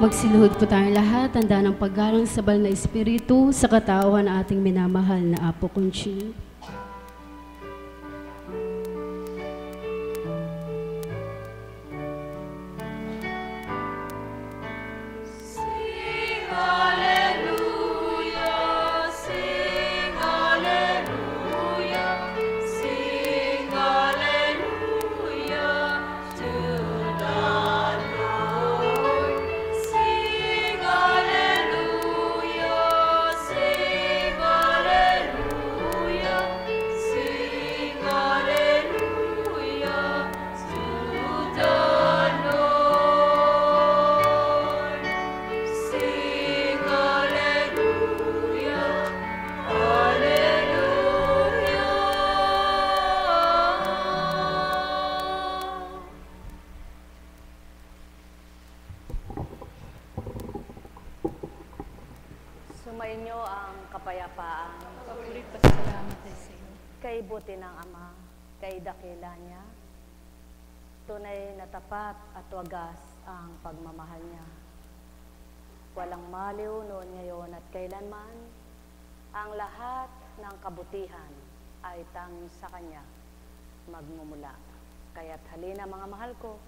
Magsiluhod po tayong lahat, tanda ng paggalang sa banal na Espiritu sa katawan ng ating minamahal na Apo Conching. Sumainyo ang kapayapaan. Papuri pasalamat ay sa iyo. Kay buti ng Ama, kay dakila niya. Tunay na tapat at wagas ang pagmamahal niya. Walang maliw noon, ngayon at kailanman. Ang lahat ng kabutihan ay tanging sa Kanya magmumula. Kaya't halina mga mahal ko,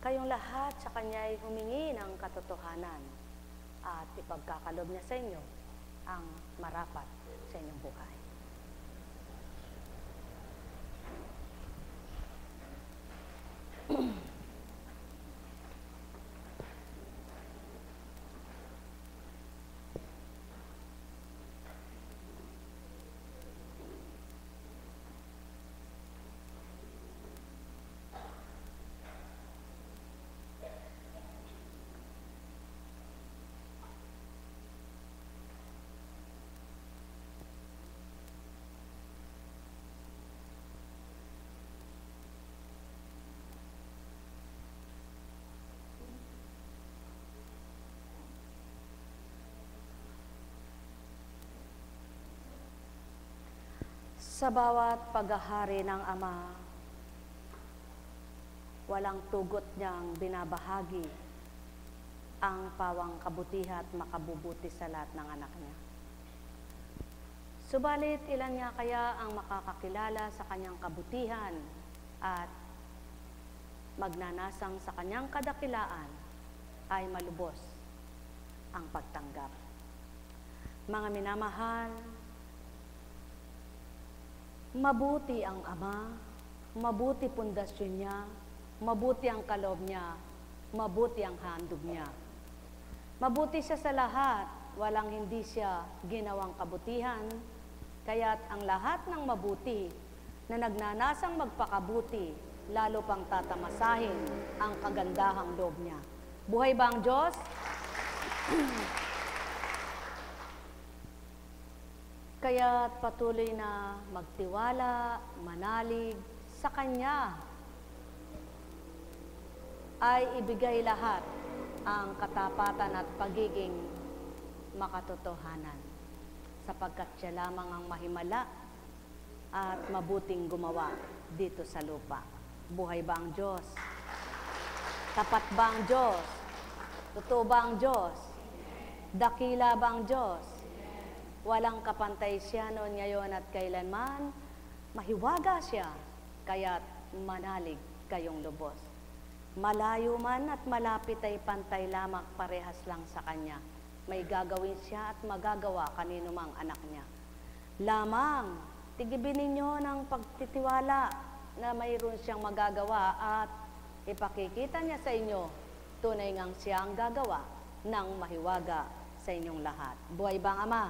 kayong lahat sa Kanya ay humingi ng katotohanan at ipagkakalob niya sa inyo ang marapat sa inyong buhay. Sa bawat paghahari ng Ama, walang tugot niyang binabahagi ang pawang kabutihan at makabubuti sa lahat ng anak niya. Subalit, ilan nga kaya ang makakakilala sa kanyang kabutihan at magnanasang sa kanyang kadakilaan ay malubos ang pagtanggap. Mga minamahal, mabuti ang Ama, mabuti pundasyon niya, mabuti ang kaloob niya, mabuti ang handog niya. Mabuti siya sa lahat, walang hindi siya ginawang kabutihan, kaya't ang lahat ng mabuti na nagnanasang magpakabuti, lalo pang tatamasahin ang kagandahang loob niya. Buhay ba ang Diyos? Kaya patuloy na magtiwala, manalig sa Kanya ay ibigay lahat ang katapatan at pagiging makatotohanan, sapagkat siya lamang ang mahimala at mabuting gumawa dito sa lupa. Buhay ba ang Diyos? Tapat ba ang Diyos? Totoo ba ang Diyos? Dakila ba ang Diyos? Walang kapantay siya noon, ngayon at kailanman. Mahiwaga siya, kaya't manalig kayong lubos. Malayo man at malapit ay pantay lamang, parehas lang sa Kanya. May gagawin siya at magagawa kanino mang anak niya. Lamang, tigibin ninyo ng pagtitiwala na mayroon siyang magagawa at ipakikita niya sa inyo, tunay ngang siya ang gagawa ng mahiwaga sa inyong lahat. Buhay ba ang Ama?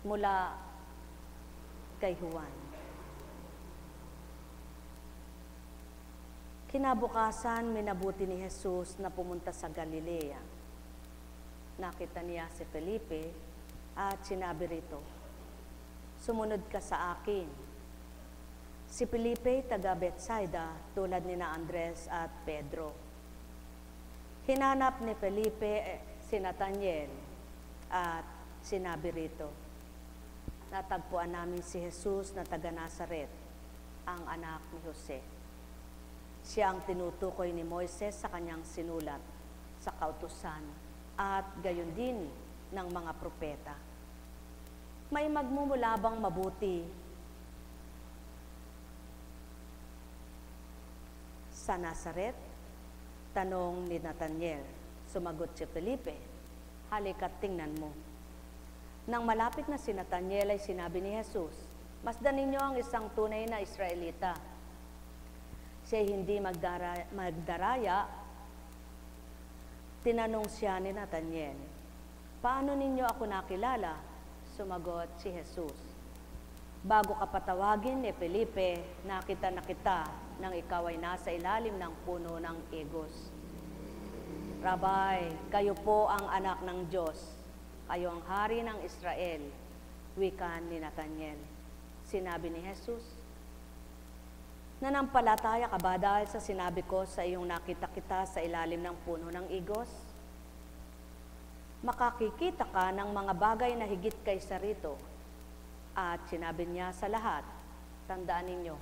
Mula kay Juan. Kinabukasan, minabuti ni Jesus na pumunta sa Galilea. Nakita niya si Felipe at sinabi rito, "Sumunod ka sa akin." Si Felipe, taga Bethsaida, tulad ni na Andres at Pedro. Hinanap ni Felipe si Nathaniel at sinabi rito, "Natagpuan namin si Jesus na taga Nazaret, ang anak ni Jose." Siya ang tinutukoy ni Moises sa kanyang sinulat sa kautusan at gayon din ng mga propeta. May magmumula bang mabuti sa Nazaret? Tanong ni Nathanael. Sumagot si Felipe, halika't tingnan mo. Nang malapit na si Nathanael ay sinabi ni Jesus, masdan ninyo ang isang tunay na Israelita. Siya hindi magdaraya. Tinanong siya ni Nathanael, paano ninyo ako nakilala? Sumagot si Jesus, bago ka patawagin ni Felipe, nakita na kita nang ikaw ay nasa ilalim ng puno ng igos. Rabay, kayo po ang anak ng Diyos. Kayo ang hari ng Israel, wika ni Nathanael. Sinabi ni Jesus, nanampalataya ka ba dahil sa sinabi ko sa iyong nakita kita sa ilalim ng puno ng igos? Makakikita ka ng mga bagay na higit kaysa rito. At sinabi niya sa lahat, tandaan ninyo,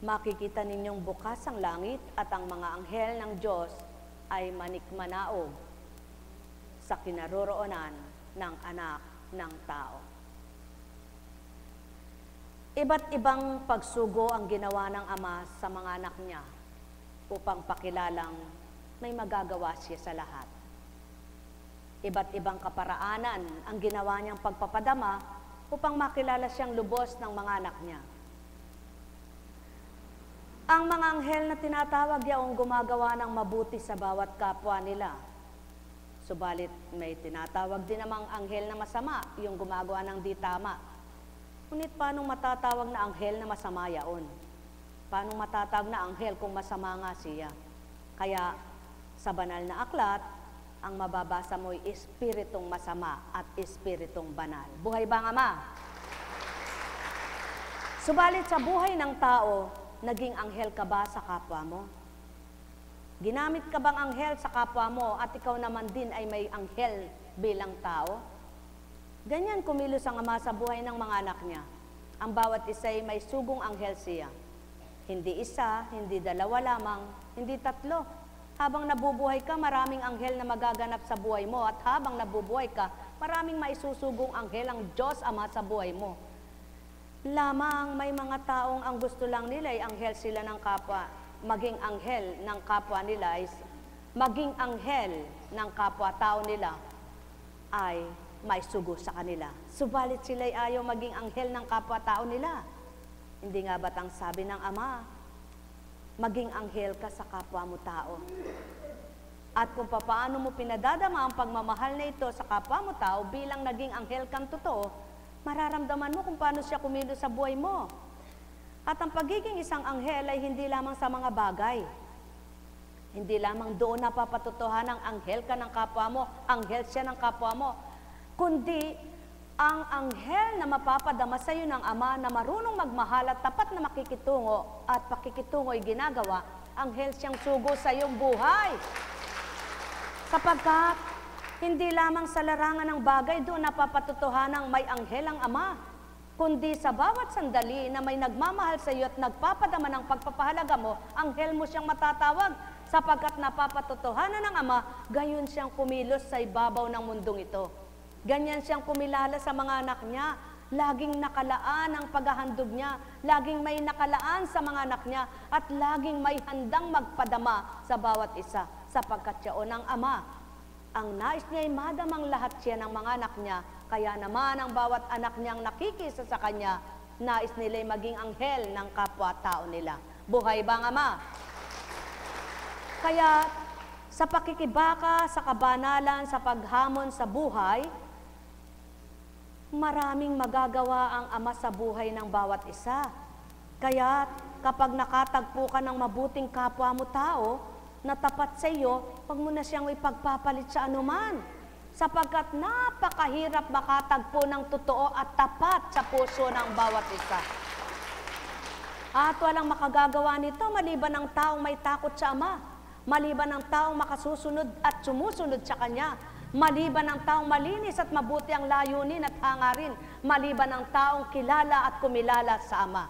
makikita ninyong bukas ang langit at ang mga anghel ng Diyos ay manikmanaog sa kinaroroonan ng anak ng tao. Iba't ibang pagsugo ang ginawa ng Ama sa mga anak niya upang pakilalang may magagawa siya sa lahat. Iba't ibang kaparaanan ang ginawa niyang pagpapadama upang makilala siyang lubos ng mga anak niya. Ang mga anghel na tinatawag yaong gumagawa ng mabuti sa bawat kapwa nila. Subalit may tinatawag din namang anghel na masama, yung gumagawa ng di tama. Ngunit paano matatawag na anghel na masama yaon? Paano matatawag na anghel kung masama nga siya? Kaya sa banal na aklat, ang mababasa mo'y espiritong masama at espiritong banal. Buhay ba ang Ama? Subalit sa buhay ng tao, naging anghel ka ba sa kapwa mo? Ginamit ka bang anghel sa kapwa mo at ikaw naman din ay may anghel bilang tao? Ganyan kumilos ang Ama sa buhay ng mga anak niya. Ang bawat isa ay may sugong anghel siya. Hindi isa, hindi dalawa lamang, hindi tatlo. Habang nabubuhay ka, maraming anghel na magaganap sa buhay mo. At habang nabubuhay ka, maraming maisusugong anghel ang Diyos Ama sa buhay mo. Lamang may mga taong ang gusto lang nila ay anghel sila ng kapwa. Maging anghel ng kapwa nila ay maging anghel ng kapwa-tao nila ay may sugo sa kanila. Subalit sila ay ayaw maging anghel ng kapwa-tao nila. Hindi nga ba't ang sabi ng Ama, maging anghel ka sa kapwa mo tao? At kung paano mo pinadadama ang pagmamahal na ito sa kapwa mo tao bilang naging anghel kang totoo, mararamdaman mo kung paano siya kumilos sa buhay mo. At ang pagiging isang anghel ay hindi lamang sa mga bagay. Hindi lamang doon napapatutuhan ng anghel ka ng kapwa mo, anghel siya ng kapwa mo, kundi ang anghel na mapapadama sa iyo ng Ama na marunong magmahal at tapat na makikitungo at pakikitungo ay ginagawa, anghel siyang sugo sa iyong buhay. Sapagkat hindi lamang sa larangan ng bagay doon napapatutuhan ng may anghel ang Ama, kundi sa bawat sandali na may nagmamahal sa iyo at nagpapadama ng pagpapahalaga mo, anghel mo siyang matatawag, sapagkat napapatutuhanan ng Ama, gayon siyang kumilos sa ibabaw ng mundong ito. Ganyan siyang kumilala sa mga anak niya, laging nakalaan ang paghahandog niya, laging may nakalaan sa mga anak niya, at laging may handang magpadama sa bawat isa, sapagkat siya ng Ama. Ang nais niya ay madamang lahat siya ng mga anak niya, kaya naman ang bawat anak niyang nakikisa sa kanya, nais nila'y maging anghel ng kapwa-tao nila. Buhay ba ang Ama? Kaya sa pakikibaka, sa kabanalan, sa paghamon sa buhay, maraming magagawa ang Ama sa buhay ng bawat isa. Kaya kapag nakatagpo ka ng mabuting kapwa mo tao na tapat sa iyo, huwag mo na siyang ipagpapalit sa anuman. Sapagkat napakahirap makatagpo ng totoo at tapat sa puso ng bawat isa. At walang makagagawa nito maliban ng taong may takot sa Ama, maliban ng taong makasusunod at sumusunod sa Kanya, maliban ng taong malinis at mabuti ang layunin at hangarin, maliban ng taong kilala at kumilala sa Ama.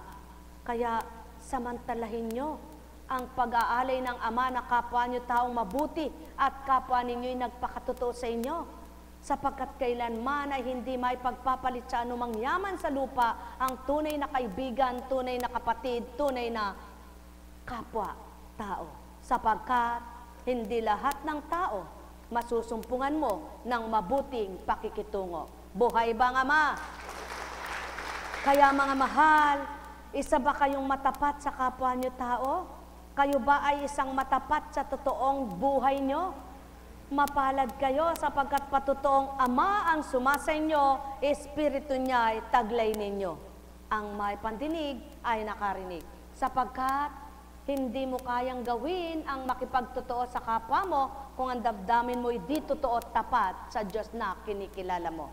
Kaya samantalahin nyo ang pag-aalay ng Ama na kapwa niyo taong mabuti at kapwa ninyo'y nagpakatotoo sa inyo. Sapagkat kailanman ay hindi may pagpapalit sa anumang yaman sa lupa ang tunay na kaibigan, tunay na kapatid, tunay na kapwa-tao. Sapagkat hindi lahat ng tao masusumpungan mo ng mabuting pakikitungo. Buhay ba ang Ama? Kaya mga mahal, isa ba kayong matapat sa kapwa niyo tao? Kayo ba ay isang matapat sa totoong buhay nyo? Mapalad kayo sapagkat patotoong Ama ang sumasa inyo, Espiritu niya ay taglay ninyo. Ang may pandinig ay nakarinig. Sapagkat hindi mo kayang gawin ang makipagtotoo sa kapwa mo kung ang damdamin mo hindi totoo at tapat sa Diyos na kinikilala mo.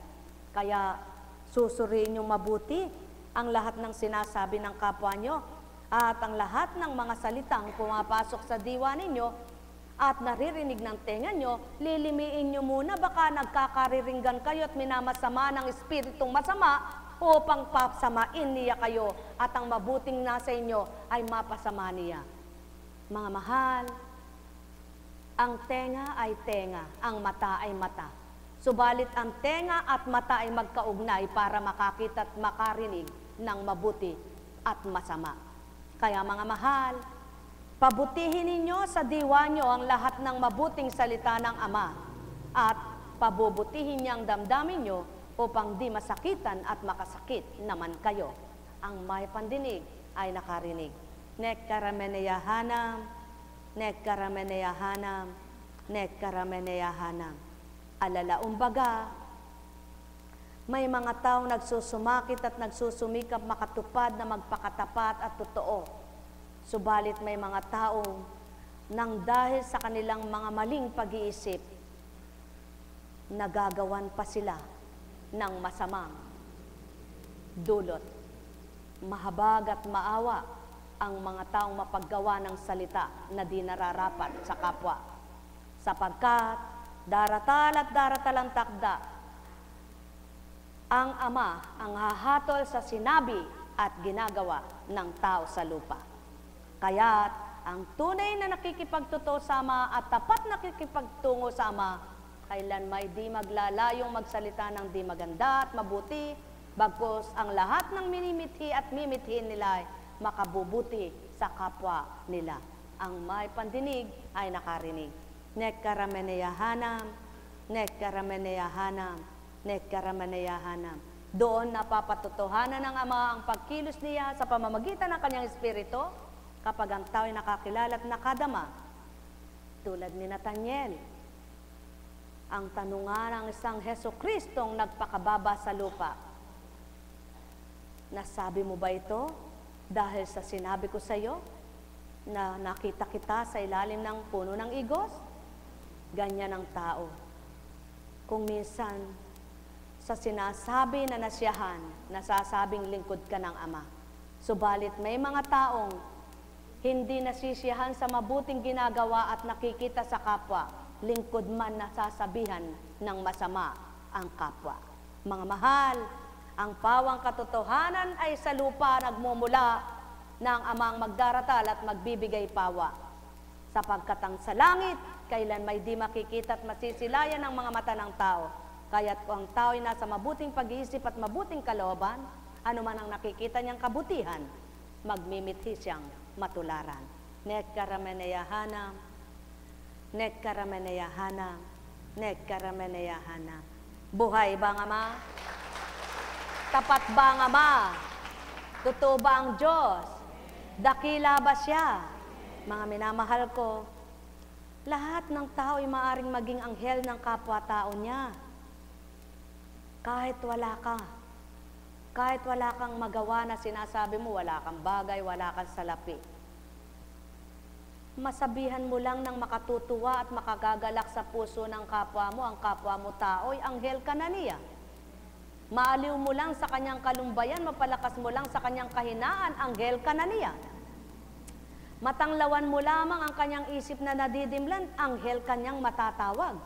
Kaya susuriin nyo mabuti ang lahat ng sinasabi ng kapwa nyo at ang lahat ng mga salitang pumapasok sa diwa ninyo at naririnig ng tenga nyo, lilimiin nyo muna, baka nagkakariringgan kayo at minamasama ng espiritong masama upang pasamain niya kayo at ang mabuting nasa inyo ay mapasama niya. Mga mahal, ang tenga ay tenga, ang mata ay mata. Subalit ang tenga at mata ay magkaugnay para makakita at makarinig ng mabuti at masama. Kaya mga mahal, pabutihin ninyo sa diwa nyo ang lahat ng mabuting salita ng Ama at pabubutihin niya ang damdamin nyo upang di masakitan at makasakit naman kayo. Ang may pandinig ay nakarinig. Nekkarameneyahanam, nekkarameneyahanam, nekkarameneyahanam. Alalaumbaga, may mga taong nagsusumakit at nagsusumikap makatupad na magpakatapat at totoo. Subalit may mga taong nang dahil sa kanilang mga maling pag-iisip, nagagawan pa sila ng masamang dulot. Mahabag at maawa ang mga taong mapaggawa ng salita na di nararapat sa kapwa. Sapagkat daratal at daratal ang takda, ang Ama ang hahatol sa sinabi at ginagawa ng tao sa lupa. Kaya't ang tunay na nakikipagtotoo sa Ama at tapat nakikipagtungo sa Ama, kailan may di maglalayong magsalita ng di maganda at mabuti, bagkus ang lahat ng minimithi at mimithin nila ay makabubuti sa kapwa nila. Ang may pandinig ay nakarinig. Nekkarameneyahanam, nekkarameneyahanam, nekkarameneyahanam. Doon napapatotohanan ng Ama ang pagkilos niya sa pamamagitan ng kanyang Espiritu kapag ang tao ay nakakilala at nakadama. Tulad ni Nathaniel, ang tanungan ng isang Hesukristong nagpakababa sa lupa. Nasabi mo ba ito dahil sa sinabi ko sa iyo na nakita kita sa ilalim ng puno ng igos? Ganyan ang tao. Kung minsan, sa sinasabi na nasiyahan, nasasabing lingkod ka ng Ama. Subalit may mga taong hindi nasisiyahan sa mabuting ginagawa at nakikita sa kapwa, lingkod man nasasabihan ng masama ang kapwa. Mga mahal, ang pawang katotohanan ay sa lupa nagmumula ng Amang magdaratal at magbibigay pawa. Sapagkat ang sa langit, kailan may di makikita at masisilayan ng mga mata ng tao. Kaya't kung ang tao ay nasa mabuting pag-iisip at mabuting kalooban, anuman ang nakikita niyang kabutihan, magmimithi siyang matularan. Nekkarameneyahanam, nekkarameneyahanam, nekkarameneyahanam. Buhay ba ang Ama? Tapat ba ang Ama? Totoo ba ang Diyos? Dakila ba siya? Mga minamahal ko, lahat ng tao ay maaaring maging anghel ng kapwa-tao niya. Kahit wala ka. Kahit wala kang magawa na sinasabi mo, wala kang bagay, wala kang salapi. Masabihan mo lang ng makatutuwa at makagagalak sa puso ng kapwa mo, ang kapwa mo tao'y anghel ka na niya. Maaliw mo lang sa kanyang kalumbayan, mapalakas mo lang sa kanyang kahinaan, anghel ka na niya. Matanglawan mo lamang ang kanyang isip na nadidimlan, anghel kanyang matatawag.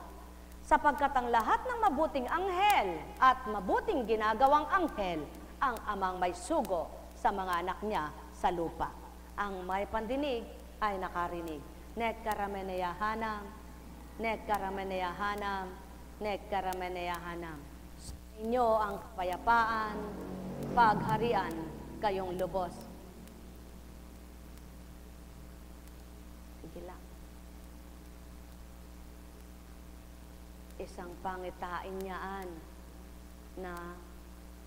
Sapagkat ang lahat ng mabuting anghel at mabuting ginagawang anghel, ang Amang may sugo sa mga anak niya sa lupa. Ang may pandinig ay nakarinig. Nekkarameneyahanam, nekkarameneyahanam, nekkarameneyahanam. Sa inyo ang kapayapaan, pagharian kayong lubos. Sige lang. Isang pangitain niyaan na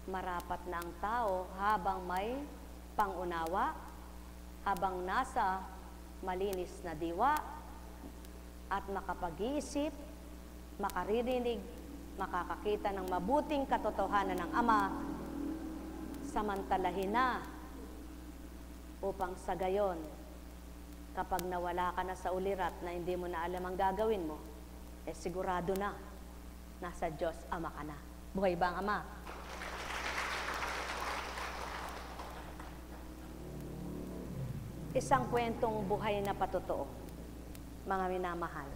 marapat na ang tao habang may pangunawa, habang nasa malinis na diwa at makapag-iisip, makaririnig, makakakita ng mabuting katotohanan ng Ama, samantalahin na upang sa gayon, kapag nawala ka na sa ulirat na hindi mo na alam ang gagawin mo, eh sigurado na, nasa Diyos Ama ka na. Buhay ba ang Ama? Isang kwentong buhay na patotoo, mga minamahal.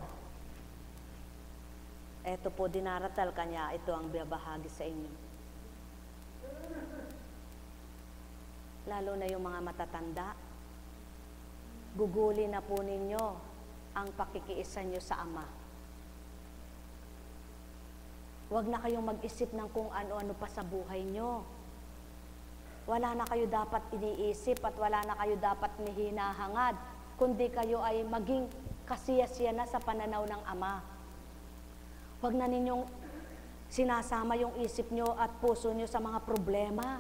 Ito po, dinaratal kanya, ito ang biyabahagi sa inyo. Lalo na yung mga matatanda, gugulin na po ninyo ang pakikiisa nyo sa Ama. Huwag na kayong mag-isip ng kung ano-ano pa sa buhay nyo. Wala na kayo dapat iniisip at wala na kayo dapat nihinahangad, kundi kayo ay maging kasiyasiya na sa pananaw ng Ama. Huwag na ninyong sinasama yung isip nyo at puso nyo sa mga problema.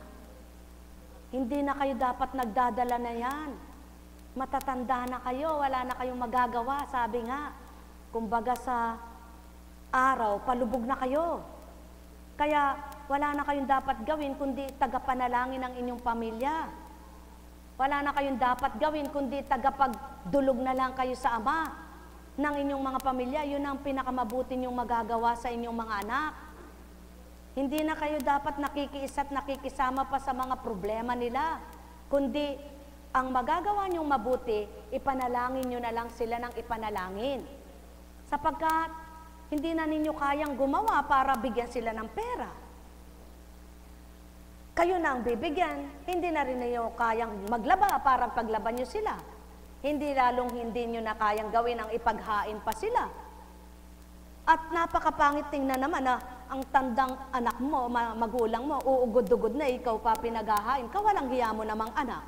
Hindi na kayo dapat nagdadala na yan. Matatanda na kayo, wala na kayong magagawa, sabi nga. Kumbaga sa araw, palubog na kayo. Kaya wala na kayong dapat gawin kundi tagapanalangin ng inyong pamilya. Wala na kayong dapat gawin kundi tagapagdulog na lang kayo sa Ama ng inyong mga pamilya. Yun ang pinakamabuti niyong magagawa sa inyong mga anak. Hindi na kayo dapat nakikiisa at nakikisama pa sa mga problema nila, kundi ang magagawa niyong mabuti, ipanalangin niyo na lang sila ng ipanalangin. Sapagkat hindi na ninyo kayang gumawa para bigyan sila ng pera. Kayo na ang bibigyan, hindi na rin ninyo kayang maglaba para paglaban nyo sila. Hindi lalong hindi nyo na kayang gawin ang ipaghain pa sila. At napakapangit tingnan naman na ang tandang anak mo, magulang mo, uugod-ugod na ikaw pa pinaghahain. Kawalang hiya mo namang anak.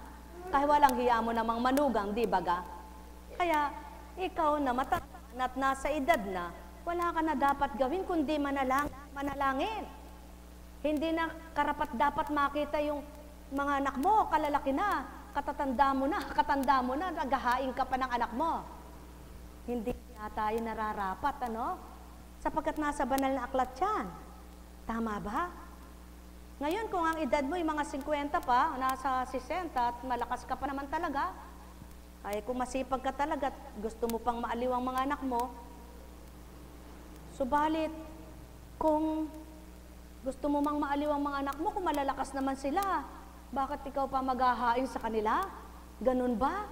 Kawalang hiya mo namang manugang, di ba ga? Kaya ikaw na matanda at nasa edad na, wala ka na dapat gawin kundi manalangin. Hindi na karapat dapat makita yung mga anak mo, kalalaki na, katanda mo na, naghahain ka pa ng anak mo. Hindi yata yun nararapat, ano? Sapagkat nasa banal na aklat yan. Tama ba? Ngayon, kung ang edad mo, yung mga 50 pa, nasa 60 at malakas ka pa naman talaga, ay kung masipag ka talaga at gusto mo pang maaliw ang mga anak mo, subalit, kung gusto mo mang maaliw ang mga anak mo, kung malalakas naman sila, bakit ikaw pa maghahain sa kanila? Ganun ba?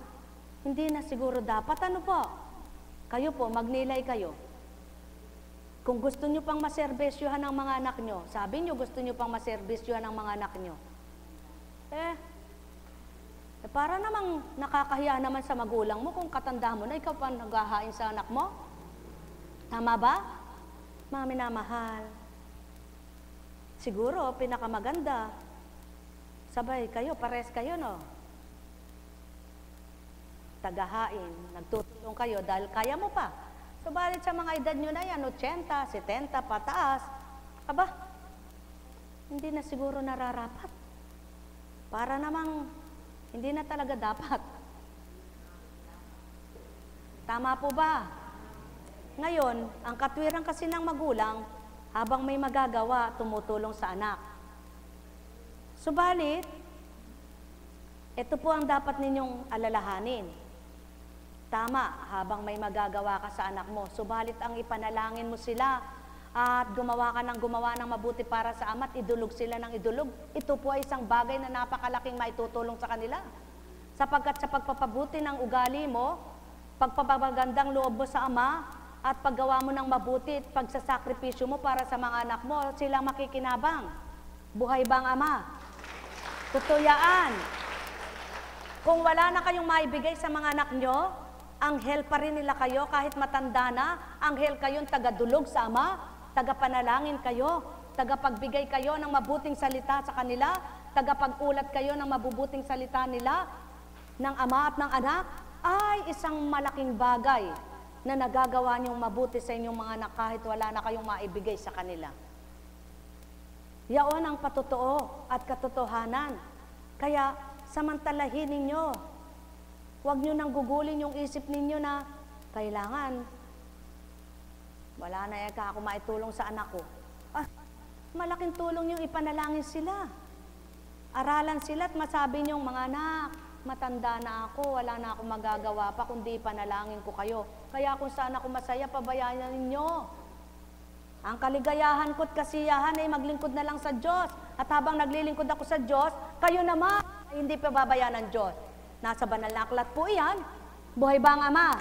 Hindi na siguro dapat. Ano po? Kayo po, magnilay kayo. Kung gusto nyo pang maservisyohan ng mga anak nyo, sabi nyo gusto nyo pang maservisyohan ng mga anak nyo, para namang nakakahiya naman sa magulang mo kung katanda mo na ikaw pa naghahain sa anak mo. Tama ba? Mga minamahal. Siguro, pinakamaganda, sabay kayo, pares kayo, no? Tagahain, nagtutulong kayo dahil kaya mo pa. Subalit sa mga edad nyo na yan, 80, 70, pataas, aba, hindi na siguro nararapat. Para namang, hindi na talaga dapat. Tama po ba? Ngayon, ang katwiran kasi ng magulang, habang may magagawa, tumutulong sa anak. Subalit, ito po ang dapat ninyong alalahanin. Tama, habang may magagawa ka sa anak mo, subalit ang ipanalangin mo sila at gumawa ng mabuti para sa Ama at idulog sila ng idulog. Ito po ay isang bagay na napakalaking maitutulong sa kanila. Sapagkat sa pagpapabuti ng ugali mo, pagpapagandang loob mo sa Ama, at paggawa mo ng mabuti at pagsasakripisyo mo para sa mga anak mo, silang makikinabang. Buhay bang Ama? Totoo yan. Kung wala na kayong maibigay sa mga anak nyo, anghel pa rin nila kayo kahit matanda na. Anghel kayong tagadulog sa Ama, tagapanalangin kayo, tagapagbigay kayo ng mabuting salita sa kanila, tagapag-ulat kayo ng mabubuting salita nila, ng Ama at ng Anak, ay isang malaking bagay na nagagawa niyong mabuti sa inyong mga anak kahit wala na kayong maibigay sa kanila. Yaon ang patotoo at katotohanan. Kaya samantalahin ninyo. Huwag nyo nang gugulin yung isip ninyo na kailangan wala na ako maitulong sa anak ko. Malaking tulong yung ipanalangin sila. Aralan sila at masabi niyong, mga anak, matanda na ako, wala na ako magagawa pa kundi ipanalangin ko kayo. Kaya kung saan ako masaya, pabayaan ninyo. Ang kaligayahan ko't kasiyahan ay maglingkod na lang sa Diyos. At habang naglilingkod ako sa Diyos, kayo naman ay hindi pa babayaan ng Diyos. Nasa banal na aklat po iyan. Buhay ba ang Ama?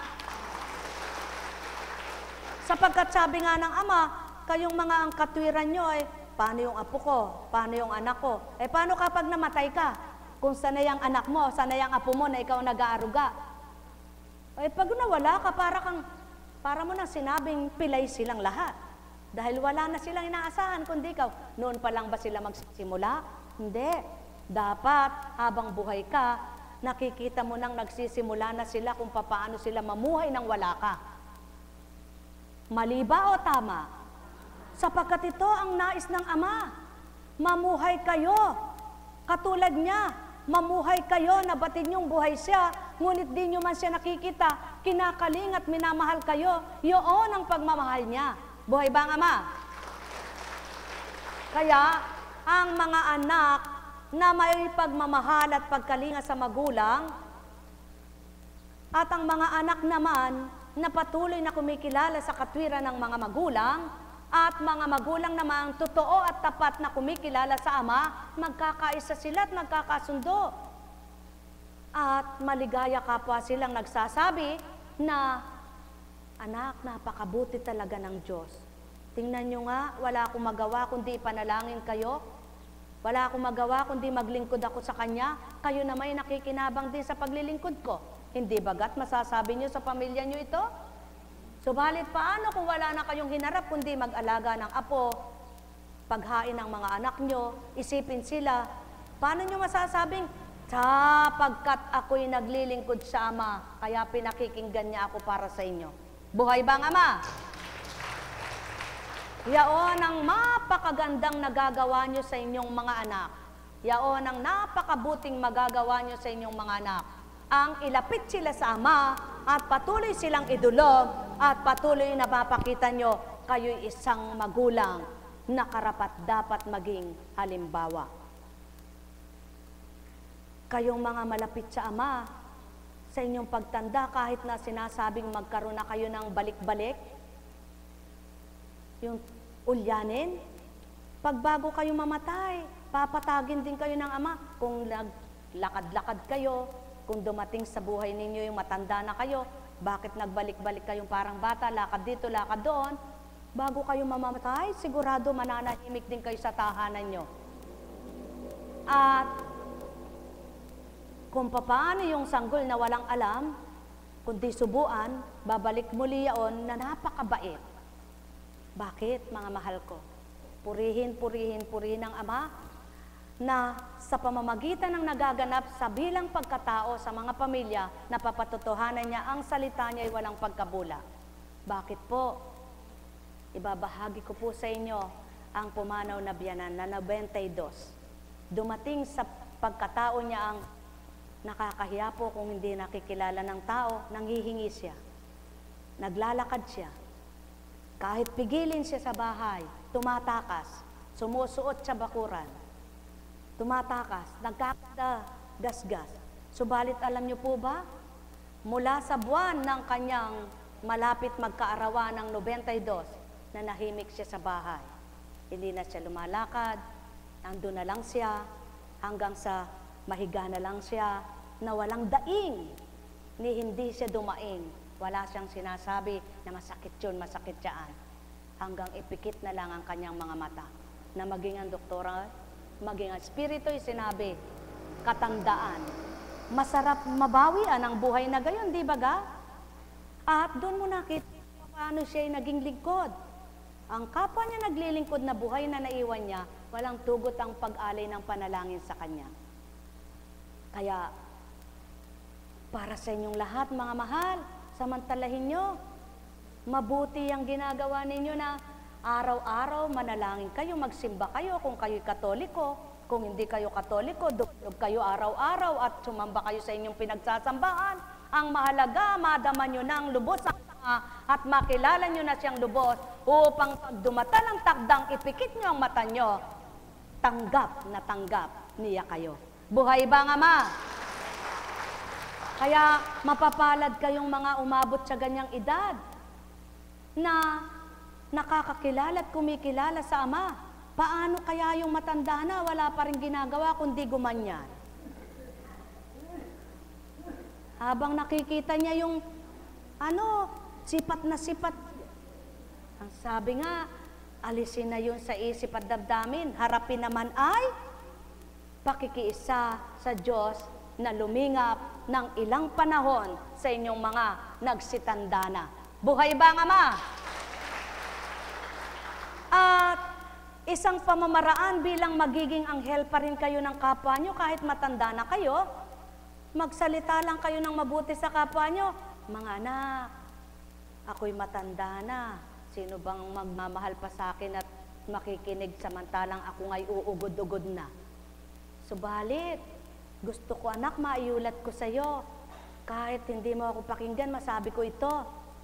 Sapagkat sabi nga ng Ama, kayong mga ang katwiran nyo ay, paano yung apo ko? Paano yung anak ko? Paano kapag namatay ka? Kung sanay ang anak mo, sanay ang apo mo na ikaw nag-aaruga. Pag nawala ka, para mo na sinabing pilay silang lahat. Dahil wala na silang inaasahan, kundi ikaw. Noon pa lang ba sila magsisimula? Hindi. Dapat, habang buhay ka, nakikita mo nang nagsisimula na sila kung paano sila mamuhay nang wala ka. Mali ba o tama? Sapagkat ito ang nais ng Ama. Mamuhay kayo. Katulad niya, mamuhay kayo, nabatid niyong buhay siya, ngunit di niyo man siya nakikita, kinakaling at minamahal kayo. Yun ang pagmamahal niya. Buhay ba ang Ama? Kaya, ang mga anak na may pagmamahal at pagkalinga sa magulang, at ang mga anak naman na patuloy na kumikilala sa katwiran ng mga magulang, at mga magulang namang totoo at tapat na kumikilala sa Ama, magkakaisa sila at magkakasundo. At maligaya kapwa silang nagsasabi na, anak, napakabuti talaga ng Diyos. Tingnan nyo nga, wala akong magawa kundi ipanalangin kayo. Wala akong magawa kundi maglingkod ako sa Kanya. Kayo na may nakikinabang din sa paglilingkod ko. Hindi bagat masasabi nyo sa pamilya nyo ito? Subalit paano kung wala na kayong hinarap kundi mag-alaga ng apo, paghain ng mga anak nyo, isipin sila, paano nyo masasabing, sapagkat ako'y naglilingkod sa Ama, kaya pinakikinggan niya ako para sa inyo. Buhay ba ang Ama? Yaon ang mapakagandang nagagawa nyo sa inyong mga anak. Yaon ang napakabuting magagawa nyo sa inyong mga anak. Ang ilapit sila sa Ama at patuloy silang idulog at patuloy na mapakita nyo kayo'y isang magulang na karapat-dapat maging halimbawa. Kayong mga malapit sa Ama, sa inyong pagtanda, kahit na sinasabing magkaroon na kayo ng balik-balik, yung ulyanin, pagbago kayo mamatay, papatagin din kayo ng Ama. Kung lakad-lakad kayo, kung dumating sa buhay ninyo yung matanda na kayo, bakit nagbalik-balik kayong parang bata, lakad dito, lakad doon, bago kayo mamamatay, sigurado mananahimik din kayo sa tahanan nyo. At kung paano yung sanggol na walang alam, kundi subuan, babalik muli yaon na napakabait. Bakit, mga mahal ko? Purihin ng Ama na sa pamamagitan ng nagaganap sa bilang pagkatao sa mga pamilya, napapatotohanan niya ang salita niya ay walang pagkabula. Bakit po? Ibabahagi ko po sa inyo ang pumanaw na biyanan na 92. Dumating sa pagkatao niya ang nakakahiya po kung hindi nakikilala ng tao, nanghihingi siya. Naglalakad siya. Kahit pigilin siya sa bahay, tumatakas, sumusuot sa bakuran, tumatakas, nagkakagasgas. Subalit alam niyo po ba, mula sa buwan ng kanyang malapit magkaarawan ng 92, na nahimik siya sa bahay. Hindi na siya lumalakad, nandun na lang siya, hanggang sa mahiga na lang siya, na walang daing, ni hindi siya dumaing. Wala siyang sinasabi na masakit yun, masakit yan. Hanggang ipikit na lang ang kanyang mga mata. Na maging ang doktora, maging ang espiritu'y sinabi, katandaan, masarap mabawian ang buhay na gayon, di ba ga? At doon mo nakita paano siya naging lingkod. Ang kapwa niya naglilingkod na buhay na naiwan niya, walang tugot ang pag-alay ng panalangin sa kanya. Kaya, para sa inyong lahat, mga mahal, samantalahin nyo, mabuti ang ginagawa ninyo na araw-araw manalangin kayo, magsimba kayo kung kayo'y Katoliko. Kung hindi kayo Katoliko, dugtog kayo araw-araw at sumamba kayo sa inyong pinagsasambahan. Ang mahalaga, madama nyo na ang lubos ang Ama at makilala nyo na siyang lubos upang pag dumatal ang takdang, ipikit nyo ang mata nyo, tanggap na tanggap niya kayo. Buhay ba ang Ama? Kaya mapapalad kayong mga umabot sa ganyang edad na nakakakilala at kumikilala sa Ama. Paano kaya yung matanda na wala pa rin ginagawa kundi gumanyan? Habang nakikita niya yung sipat na sipat. Ang sabi nga, alisin na yun sa isip at damdamin. Harapin naman ay pakikiisa sa Diyos na lumingap ng ilang panahon sa inyong mga nagsitanda na. Buhay ba ang Ama? At isang pamamaraan bilang magiging anghel pa rin kayo ng kapwa nyo kahit matanda na kayo, magsalita lang kayo ng mabuti sa kapwa nyo. Mga anak, ako'y matanda na. Sino bang magmamahal pa sa akin at makikinig samantalang ako nga'y uugod-ugod na? Subalit, gusto ko anak, maiulat ko sa iyo. Kahit hindi mo ako pakinggan, masabi ko ito.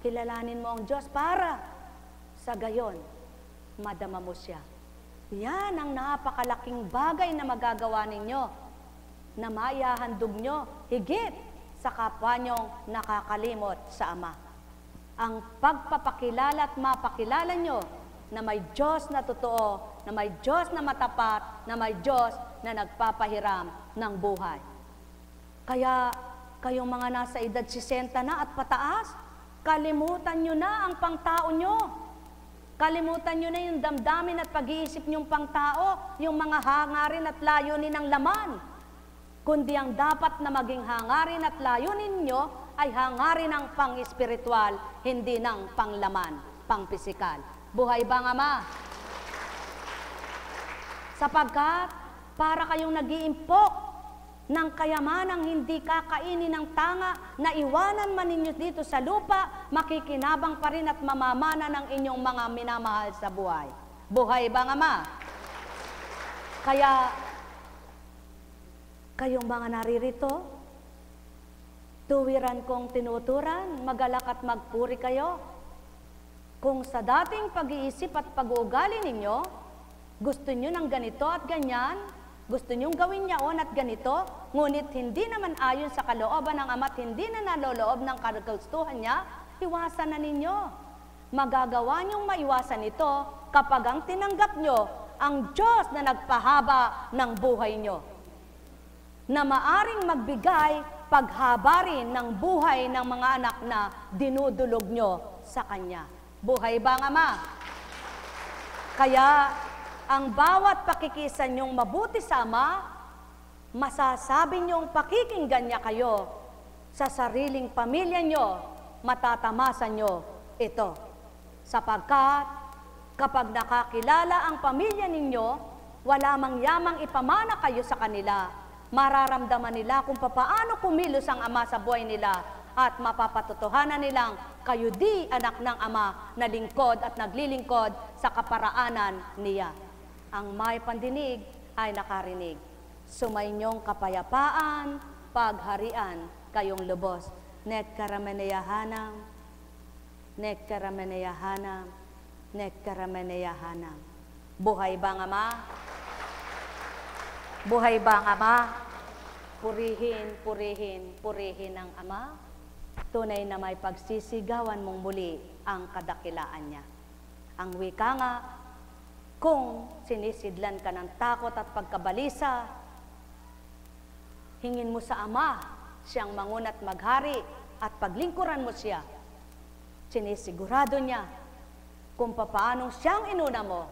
Kilalanin mo ang Diyos para sa gayon, madama mo siya. Yan ang napakalaking bagay na magagawa ninyo, na maihahandog nyo higit sa kapwa nyong nakakalimot sa Ama. Ang pagpapakilala at mapakilala nyo na may Diyos na totoo, na may Diyos na matapat, na may Diyos na nagpapahiram ng buhay. Kaya kayong mga nasa edad 60 na at pataas, kalimutan nyo na ang pangtao nyo. Kalimutan nyo na yung damdamin at pag-iisip nyong pangtao, yung mga hangarin at layunin ng laman. Kundi ang dapat na maging hangarin at layunin nyo ay hangarin ng pang-espiritual, hindi ng panglaman, pang-pisikal. Buhay ba ang Ama? Sapagkat para kayong nag-iimpok ng kayamanang hindi kakainin ng tanga, na iwanan man ninyo dito sa lupa, makikinabang pa rin at mamamana ng inyong mga minamahal sa buhay. Buhay ba ang Ama? Kaya, kayong mga naririto, tuwiran kong tinuturan, magalak at magpuri kayo. Kung sa dating pag-iisip at pag-uugali ninyo, gusto nyo ng ganito at ganyan, gusto nyong gawin yaon at ganito, ngunit hindi naman ayon sa kalooban ng Ama at hindi na naloloob ng kagustuhan niya, iwasan na ninyo. Magagawa nyong maiwasan ito kapag ang tinanggap nyo ang Diyos na nagpahaba ng buhay nyo, na maaring magbigay paghaba rin ng buhay ng mga anak na dinudulog nyo sa Kanya. Buhay ba ang Ama? Kaya, ang bawat pakikisan nyong mabuti sa Ama, masasabi nyong pakikinggan niya kayo sa sariling pamilya nyo, matatamasan nyo ito. Sapagkat, kapag nakakilala ang pamilya ninyo, wala mang yamang ipamana kayo sa kanila, mararamdaman nila kung papaano kumilos ang Ama sa buhay nila at mapapatotohanan nilang kayo di anak ng Ama na lingkod at naglilingkod sa kaparaanan niya. Ang may pandinig ay nakarinig. Sumainyong kapayapaan, pagharian kayong lubos. Nekkarameneyahanam, nekkarameneyahanam, nekkarameneyahanam. Buhay ba ang Ama? Buhay ba ang Ama? Purihin, purihin, purihin ang Ama. Tunay na may pagsisigawan mong muli ang kadakilaan niya. Ang wika nga, kung sinisidlan ka ng takot at pagkabalisa, hingin mo sa Ama, siyang mangunat maghari at paglingkuran mo siya. Sinisigurado niya kung papaanong siyang inuna mo,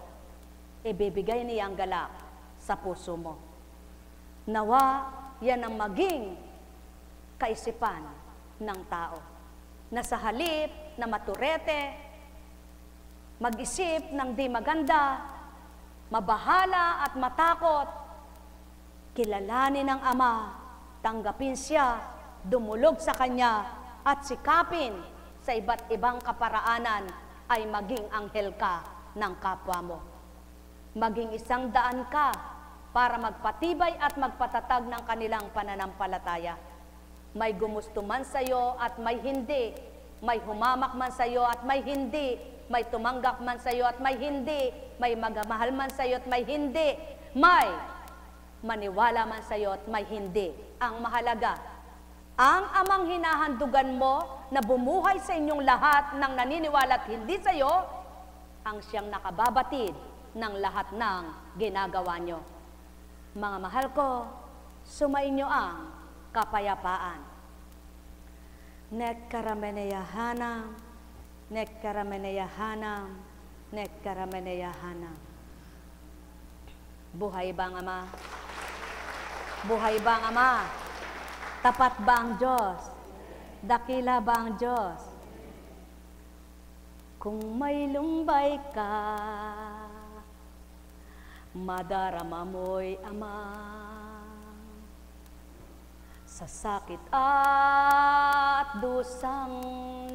ibibigay niya ang galak sa puso mo. Nawa, yan ang maging kaisipan ng tao. Na sa halip na maturete, mag-isip ng di maganda, mabahala at matakot, kilalanin ng Ama, tanggapin siya, dumulog sa Kanya, at sikapin sa iba't ibang kaparaanan ay maging anghel ka ng kapwa mo. Maging isang daan ka para magpatibay at magpatatag ng kanilang pananampalataya. May gumusto man sa iyo at may hindi, may humamak man sa iyo at may hindi, may tumanggap man sa iyo at may hindi, may magmahal man sa iyo at may hindi, may maniwala man sa iyo at may hindi. Ang mahalaga, ang Amang hinahandugan mo na bumuhay sa inyong lahat ng naniniwala at hindi sa iyo, ang siyang nakababatid ng lahat ng ginagawa nyo. Mga mahal ko, sumainyo ang kapayapaan. Nekkarameneyahanam, nekkarameneyahanam, nekkarameneyahanam. Buhay ba ang Ama? Buhay ba ang Ama? Tapat ba ang Diyos? Dakila ba ang Diyos? Kung may lumbay ka, madarama mo'y Ama. Sa sakit at dusang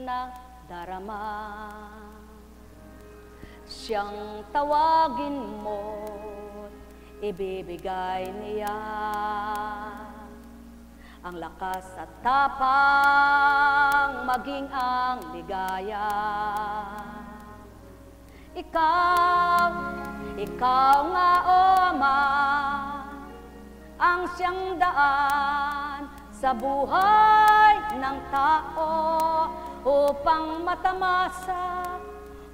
nadarama, siyang tawagin mo, ibibigay niya ang lakas at tapang maging ang ligaya. Ikaw nga o Ama, ang siyang daan sa buhay ng tao upang matamasa,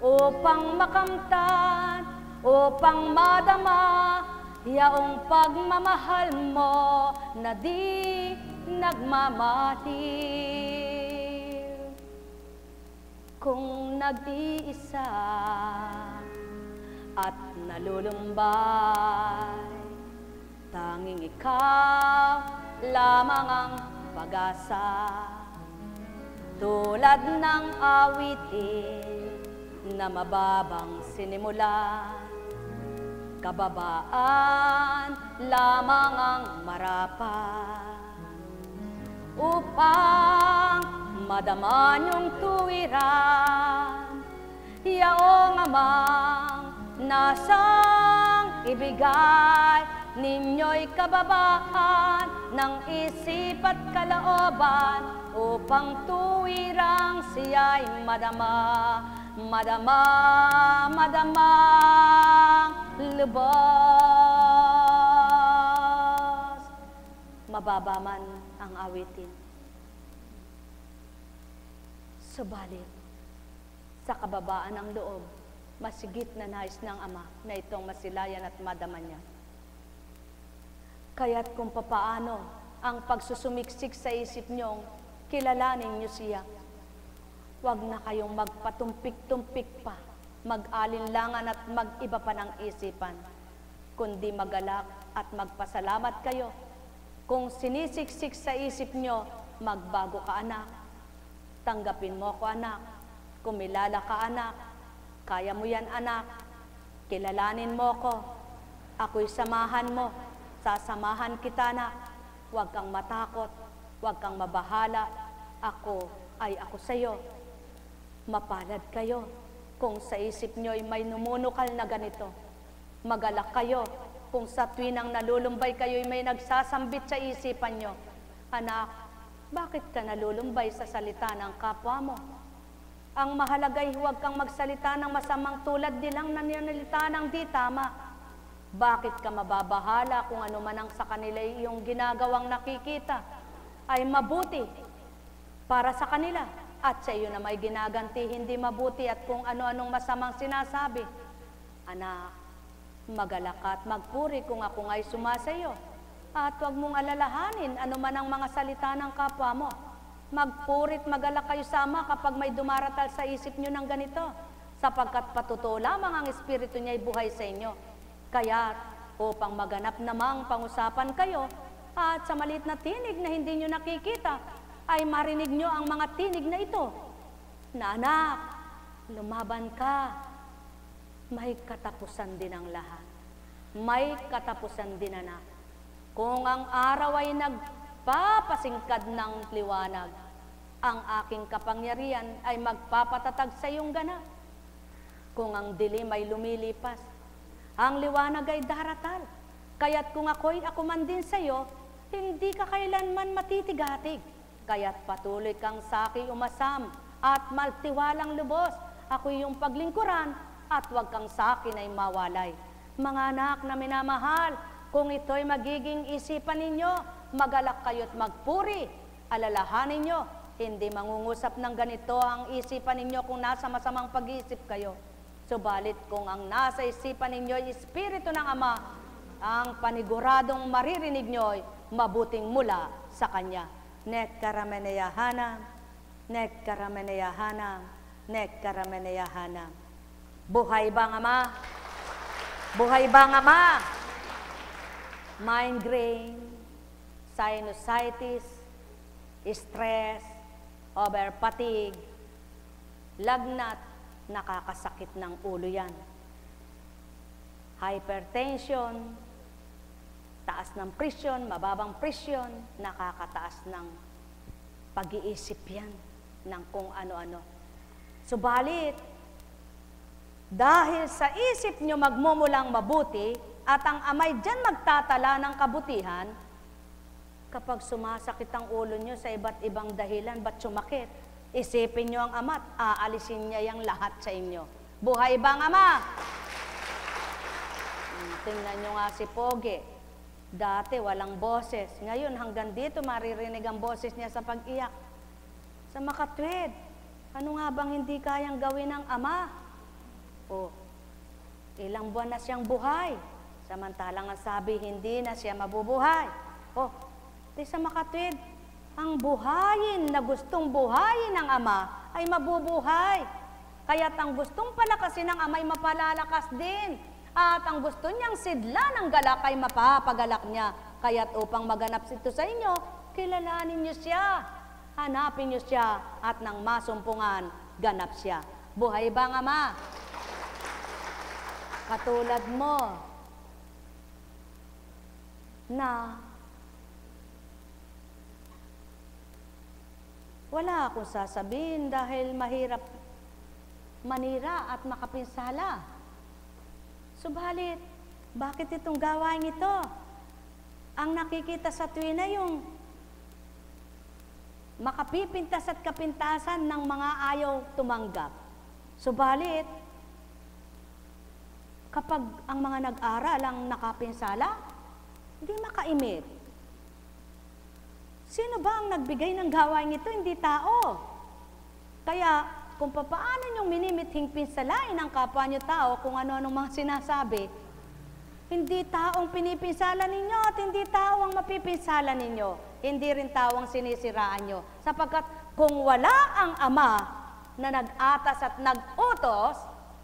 upang makamtan, upang madama yaong pagmamahal mo na di nagmamatil. Kung nag-iisa at nalulumbay, tanging ikaw lamang ang pag-asa. Tulad ng awitin na mababang sinimulan, kababaan lamang ang marapat. Upang madama niyong tuwiran, yaong Amang nasang ibigay ninyo'y kababaan ng isip at kalooban upang tuwirang siya'y madama, lubos. Mababa man ang awitin, subalit sa kababaan ng loob, masigit na nais ng Ama na itong masilayan at madama niya. Kaya't kung papaano ang pagsusumiksik sa isip niyong kilalanin niyo siya, huwag na kayong magpatumpik-tumpik pa, mag-alinlangan at mag-iba pa ng isipan, kundi magalak at magpasalamat kayo. Kung sinisiksik sa isip nyo, magbago ka anak, tanggapin mo ko anak, kumilala ka anak, kaya mo yan anak, kilalanin mo ko, ako'y samahan mo, sasamahan kita anak, huwag kang matakot, huwag kang mabahala, ako ay ako sa'yo. Mapalad kayo kung sa isip nyo'y may numunukal na ganito. Magalak kayo kung sa tuwinang nalulumbay kayo'y may nagsasambit sa isipan nyo. Anak, bakit ka nalulumbay sa salita ng kapwa mo? Ang mahalaga'y huwag kang magsalita ng masamang tulad nilang nananalita ng di tama. Bakit ka mababahala kung ano man ang sa kanila yung ginagawang nakikita ay mabuti para sa kanila at sa iyo na may ginaganti hindi mabuti at kung ano-anong masamang sinasabi? Anak, magalak at magpuri kung ako nga'y sumasayo at huwag mong alalahanin ano man ang mga salita ng kapwa mo. Magpurit, magalak kayo sama kapag may dumaratal sa isip nyo ng ganito, sapagkat patutuo lamang ang Espiritu niya'y buhay sa inyo. Kaya upang maganap namang pangusapan kayo, At sa maliit na tinig na hindi nyo nakikita, ay marinig nyo ang mga tinig na ito. Na anak, lumaban ka. May katapusan din ang lahat. May katapusan din, anak. Kung ang araw ay nagpapasingkad ng liwanag, ang aking kapangyarihan ay magpapatatag sa iyong ganap. Kung ang dilim ay lumilipas, ang liwanag ay daratal. Kaya't kung ako'y ako man din sa iyo, hindi ka kailanman matitigatig. Kaya't patuloy kang sa akin umasam at maltiwalang lubos. Ako iyong paglingkuran at huwag kang sa akin ay mawalay. Mga anak na minamahal, kung ito'y magiging isipan ninyo, magalak kayo't magpuri. Alalahanin nyo, hindi mangungusap ng ganito ang isipan ninyo kung nasa masamang pag-iisip kayo. Subalit kung ang nasa isipan ninyo ay Espiritu ng Ama, ang paniguradong maririnig nyo ay mabuting mula sa Kanya. Nek karameneyahanam, nek karameneyahanam, nek karameneyahanam. Buhay ba ang Ama? Buhay ba ang Ama? Migraine, sinusitis, stress, over fatigue, lagnat, nakakasakit ng ulo yan. Hypertension, taas ng presyon, mababang presyon, nakakataas ng pag-iisip yan ng kung ano-ano. Subalit, dahil sa isip nyo magmumulang mabuti at ang Amay dyan magtatala ng kabutihan, kapag sumasakit ang ulo nyo sa iba't ibang dahilan, ba't sumakit? Isipin nyo ang Ama at aalisin niya yung lahat sa inyo. Buhay ba ang Ama? Tingnan nyo nga si Pogi. Dati walang boses. Ngayon hanggang dito maririnig ang boses niya sa pag-iyak. Sa makatwid, ano nga bang hindi kayang gawin ng Ama? O, ilang buwan na siyang buhay. Samantalang ang sabi, hindi na siya mabubuhay. O, di sa makatwid, ang buhayin na gustong buhayin ng Ama ay mabubuhay. Kaya't ang gustong palakasin ng Ama ay mapalalakas din. At ang gusto niyang sidla ng galak ay mapapagalak niya. Kaya't upang maganap ito sa inyo, kilalanin niyo siya. Hanapin niyo siya at nang masumpungan, ganap siya. Buhay ba ang Ama? Katulad mo na wala akong sasabihin dahil mahirap manira at makapinsala. Subalit, bakit itong gawain ito? Ang nakikita sa tuwina yung makapipintas at kapintasan ng mga ayaw tumanggap. Subalit, kapag ang mga nag-aral ang nakapinsala, hindi makaimit. Sino ba ang nagbigay ng gawain ito? Hindi tao. Kaya, kung paano niyong minimithing pinsalain ang kapwa niyo tao kung ano-anong mga sinasabi, hindi taong pinipinsala ninyo at hindi tao ang mapipinsala ninyo. Hindi rin tao ang sinisiraan nyo. Sapagkat kung wala ang Ama na nag-atas at nag-utos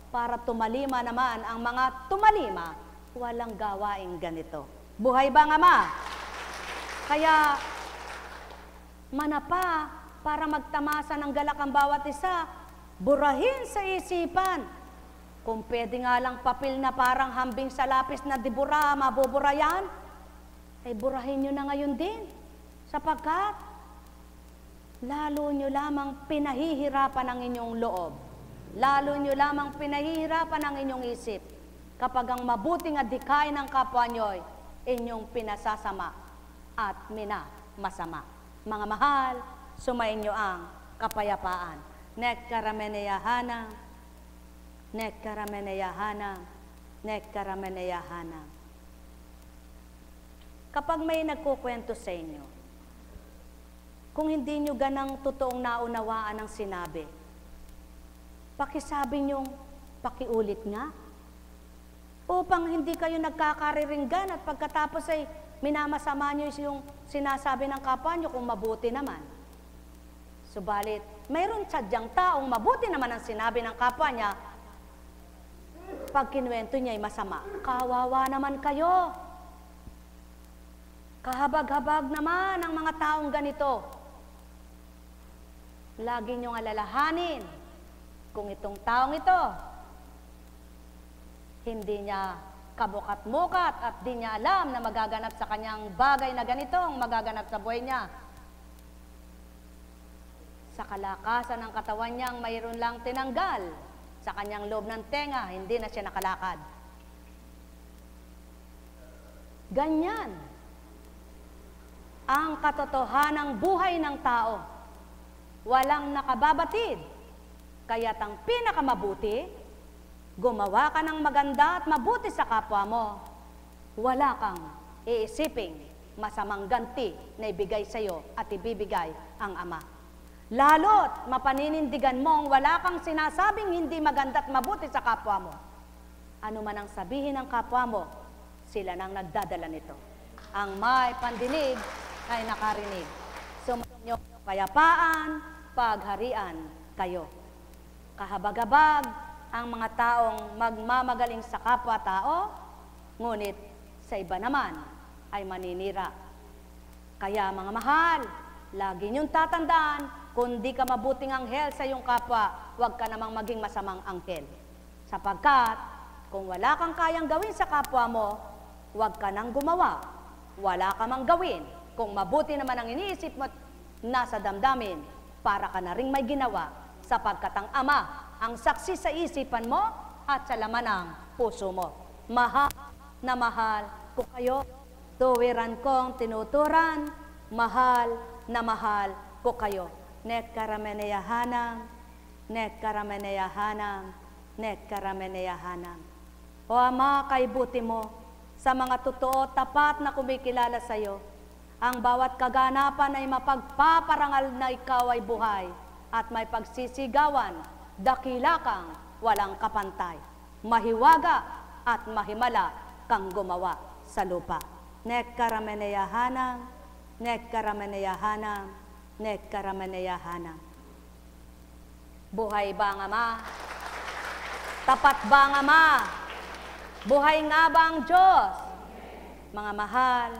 para tumalima naman ang mga tumalima, walang gawaing ganito. Buhay ba ang Ama? Kaya, manapa para magtamasa ng galak ang bawat isa, burahin sa isipan. Kung pwede nga lang papel na parang hambing sa lapis na dibura, mabubura yan, ay burahin nyo na ngayon din. Sapagkat, lalo nyo lamang pinahihirapan ang inyong loob. Lalo nyo lamang pinahihirapan ang inyong isip. Kapag ang mabuting adhikay ng kapwa nyo'y inyong pinasasama at minamasama. Mga mahal, sumayin nyo ang kapayapaan. Nek karameneyahanam, nek karameneyahanam, nek karameneyahanam. Kapag may nagkukwento sa inyo, kung hindi nyo ganang totoong naunawaan ang sinabi, pakisabi nyong pakiulit nga, upang hindi kayo nagkakariringgan at pagkatapos ay minamasama nyo yung sinasabi ng kapwa nyo kung mabuti naman. Subalit, mayroon sadyang taong mabuti naman ang sinabi ng kapwa niya, pag kinuwento niya ay masama. Kawawa naman kayo. Kahabag-habag naman ang mga taong ganito. Lagi niyong alalahanin kung itong taong ito, hindi niya kabukat-mukat at di niya alam na magaganap sa kanyang bagay na ganitong magaganap sa buhay niya. Sa kalakasan ng katawan niyang mayroon lang tinanggal sa kanyang loob ng tenga, hindi na siya nakalakad. Ganyan ang katotohanang buhay ng tao. Walang nakababatid. Kaya't ang pinakamabuti, gumawa ka ng maganda at mabuti sa kapwa mo. Wala kang iisiping masamang ganti na ibigay sa iyo at ibibigay ang Ama. Lalo't mapaninindigan mong wala kang sinasabing hindi maganda at mabuti sa kapwa mo. Ano man ang sabihin ng kapwa mo, sila nang nagdadala nito. Ang may pandinig ay nakarinig. Sumunyo kayapaan, pagharian kayo. Kahabag-habag ang mga taong magmamagaling sa kapwa-tao, ngunit sa iba naman ay maninira. Kaya mga mahal, lagi niyong tatandaan, kung di ka mabuting anghel sa iyong kapwa, huwag ka namang maging masamang anghel. Sapagkat, kung wala kang kayang gawin sa kapwa mo, huwag ka nang gumawa. Wala ka mang gawin. Kung mabuti naman ang iniisip mo, nasa damdamin, para ka na ring may ginawa, sapagkat ang Ama ang saksi sa isipan mo at sa laman ng puso mo. Mahal na mahal ko kayo, tuwiran kong tinuturan, mahal na mahal ko kayo. Net karameneyahanam, net karameneyahanam, net karameneyahanam. O Ama, kaibuti mo sa mga totoo tapat na kumikilala sa iyo. Ang bawat kaganapan ay mapagpaparangal na ikaw ay buhay at may pagsisigawan, dakila kang walang kapantay. Mahiwaga at mahimala kang gumawa sa lupa. Nek karameneyahanam, nek karameneyahanam, nek karameneyahanam. Buhay ba ang Ama? Tapat ba ang Ama? Buhay nga ba ang Diyos? Mga mahal,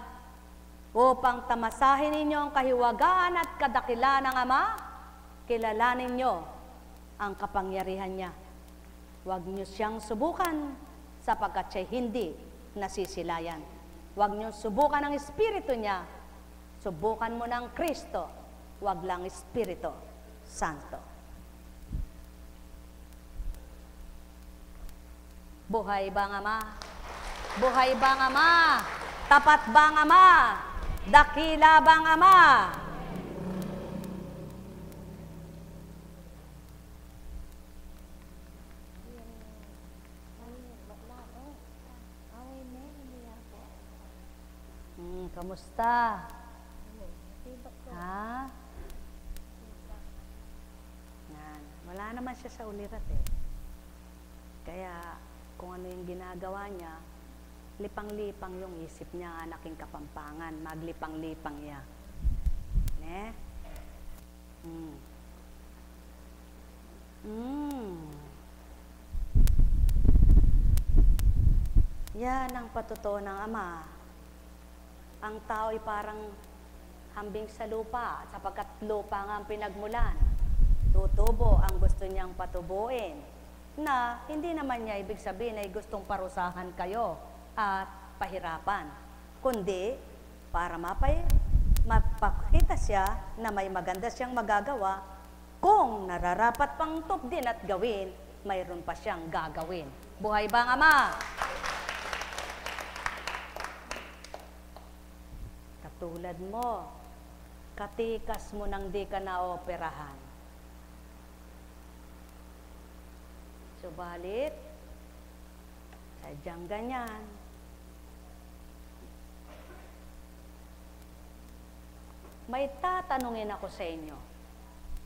upang tamasahin ninyo ang kahiwagaan at kadakilaan ng Ama, kilalanin nyo ang kapangyarihan niya. Huwag nyo siyang subukan sapagkat siya'y hindi nasisilayan. Huwag nyo subukan ang Espiritu niya. Subukan mo ng Kristo, huwag lang Espiritu Santo. Buhay ba ang Ama? Buhay ba ang Ama? Tapat ba ang Ama? Dakila ba ang Ama? Kamusta? Ha? Yan. Wala naman siya sa ulirat eh. Kaya kung ano yung ginagawa niya, lipang-lipang yung isip niya, aking kapampangan, maglipang-lipang niya. Ne? Yan ang patuto ng Ama. Ang tao ay parang hambing sa lupa, sapagkat lupa nga ang pinagmulan. Tutubo ang gusto niyang patubuin, na hindi naman niya ibig sabihin ay gustong parusahan kayo at pahirapan, kundi para mapakita siya na may maganda siyang magagawa. Kung nararapat pang tupdin at gawin, mayroon pa siyang gagawin. Buhay ba ang Ama? Katulad mo, katikas mo nang di ka naoperahan. Subalit, sadyang ganyan. May tatanungin ako sa inyo.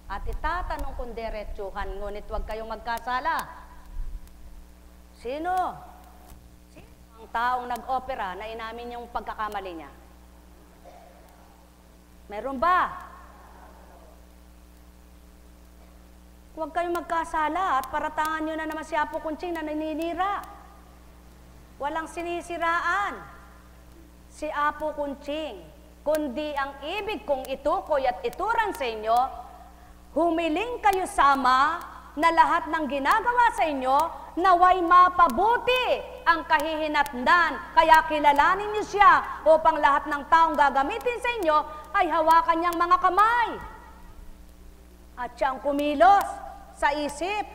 At itatanong kong diretsuhan, ngunit huwag kayong magkasala. Sino? Sino ang taong nag-opera na inamin yung pagkakamali niya? Meron ba? Huwag kayong magkasala at paratangan nyo na naman si Apo Kunching na naninira. Walang sinisiraan. si Apo Kunching, kundi ang ibig kong itukoy at ituran sa inyo, humiling kayo sa Ama na lahat ng ginagawa sa inyo, naway mapabuti ang kahihinatnan. Kaya kilalanin niyo siya upang lahat ng taong gagamitin sa inyo ay hawakan niyang mga kamay. At siyang kumilos sa isip,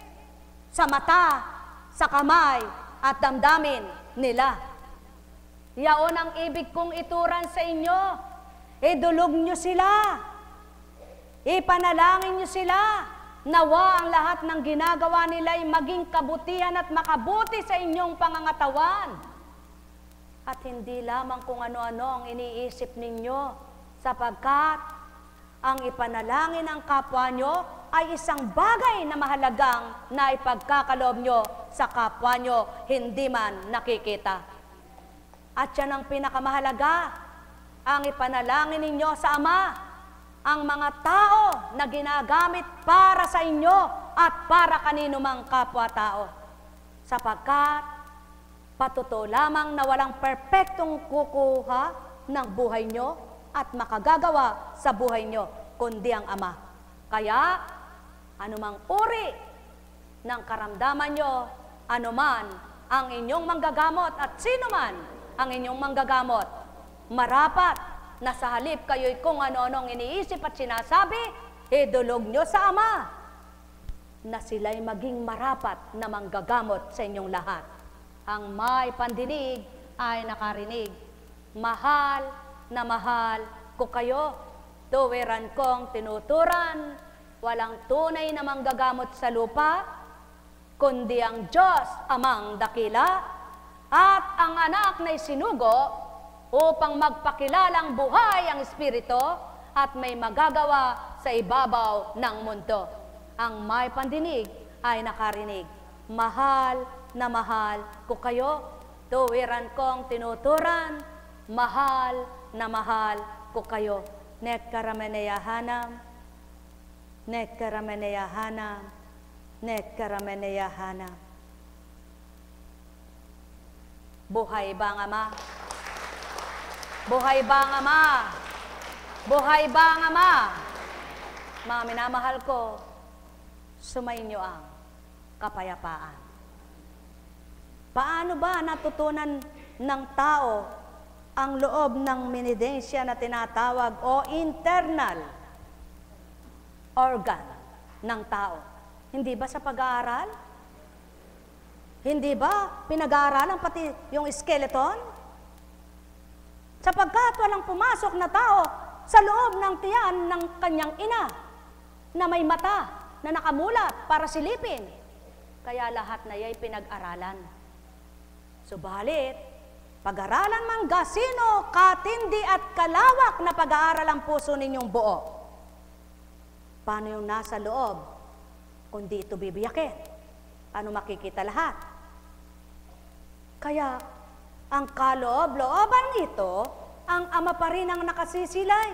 sa mata, sa kamay, at damdamin nila. Yaon ang ibig kong ituran sa inyo. Idulog niyo sila. Ipanalangin niyo sila. Nawa ang lahat ng ginagawa nila ay maging kabutihan at makabuti sa inyong pangangatawan. At hindi lamang kung ano-ano ang iniisip ninyo, sapagkat ang ipanalangin ng kapwa nyo ay isang bagay na mahalagang na ipagkakaloob nyo sa kapwa nyo, hindi man nakikita. At yan ang pinakamahalaga, ang ipanalangin ninyo sa Ama, ang mga tao na ginagamit para sa inyo at para kanino mang kapwa-tao. Sapagkat patuto lamang na walang perpektong kukuha ng buhay nyo at makagagawa sa buhay nyo, kundi ang Ama. Kaya, anumang uri ng karamdaman nyo, anuman ang inyong manggagamot at sino man ang inyong manggagamot, marapat na sa halip kayo'y kung ano-anong iniisip at sinasabi, idulog nyo sa Ama na sila'y maging marapat na manggagamot sa inyong lahat. Ang may pandinig ay nakarinig. Mahal na mahal ko kayo, tuwiran kong tinuturan, walang tunay na manggagamot sa lupa, kundi ang Diyos Amang dakila, at ang anak na isinugo, upang magpakilalang buhay ang Espiritu at may magagawa sa ibabaw ng mundo. Ang may pandinig ay nakarinig. Mahal na mahal ko kayo, tuwiran kong tinuturan, mahal na mahal ko kayo. Nekkarameneyahanam, nekkarameneyahanam, nekkarameneyahanam. Buhay ba ang Ama? Buhay ba ang Ama? Buhay ba ang Ama? Mga minamahal ko, sumainyo ang kapayapaan. Paano ba natutunan ng tao ang loob ng menidensya na tinatawag o internal organ ng tao? Hindi ba sa pag-aaral? Hindi ba pinag-aaralan pati yung skeleton? Sapagkat walang pumasok na tao sa loob ng tiyan ng kanyang ina na may mata na nakamulat para silipin. Kaya lahat na ya'y pinag-aralan. Subalit, pag-aralan man gasino, katindi at kalawak na pag-aaral ang puso ninyong buo. Paano yung nasa loob? Kundi ito bibiyakin. Paano makikita lahat? Kaya, ang kaloob-looban ito, ang Ama pa rin ang nakasisilay.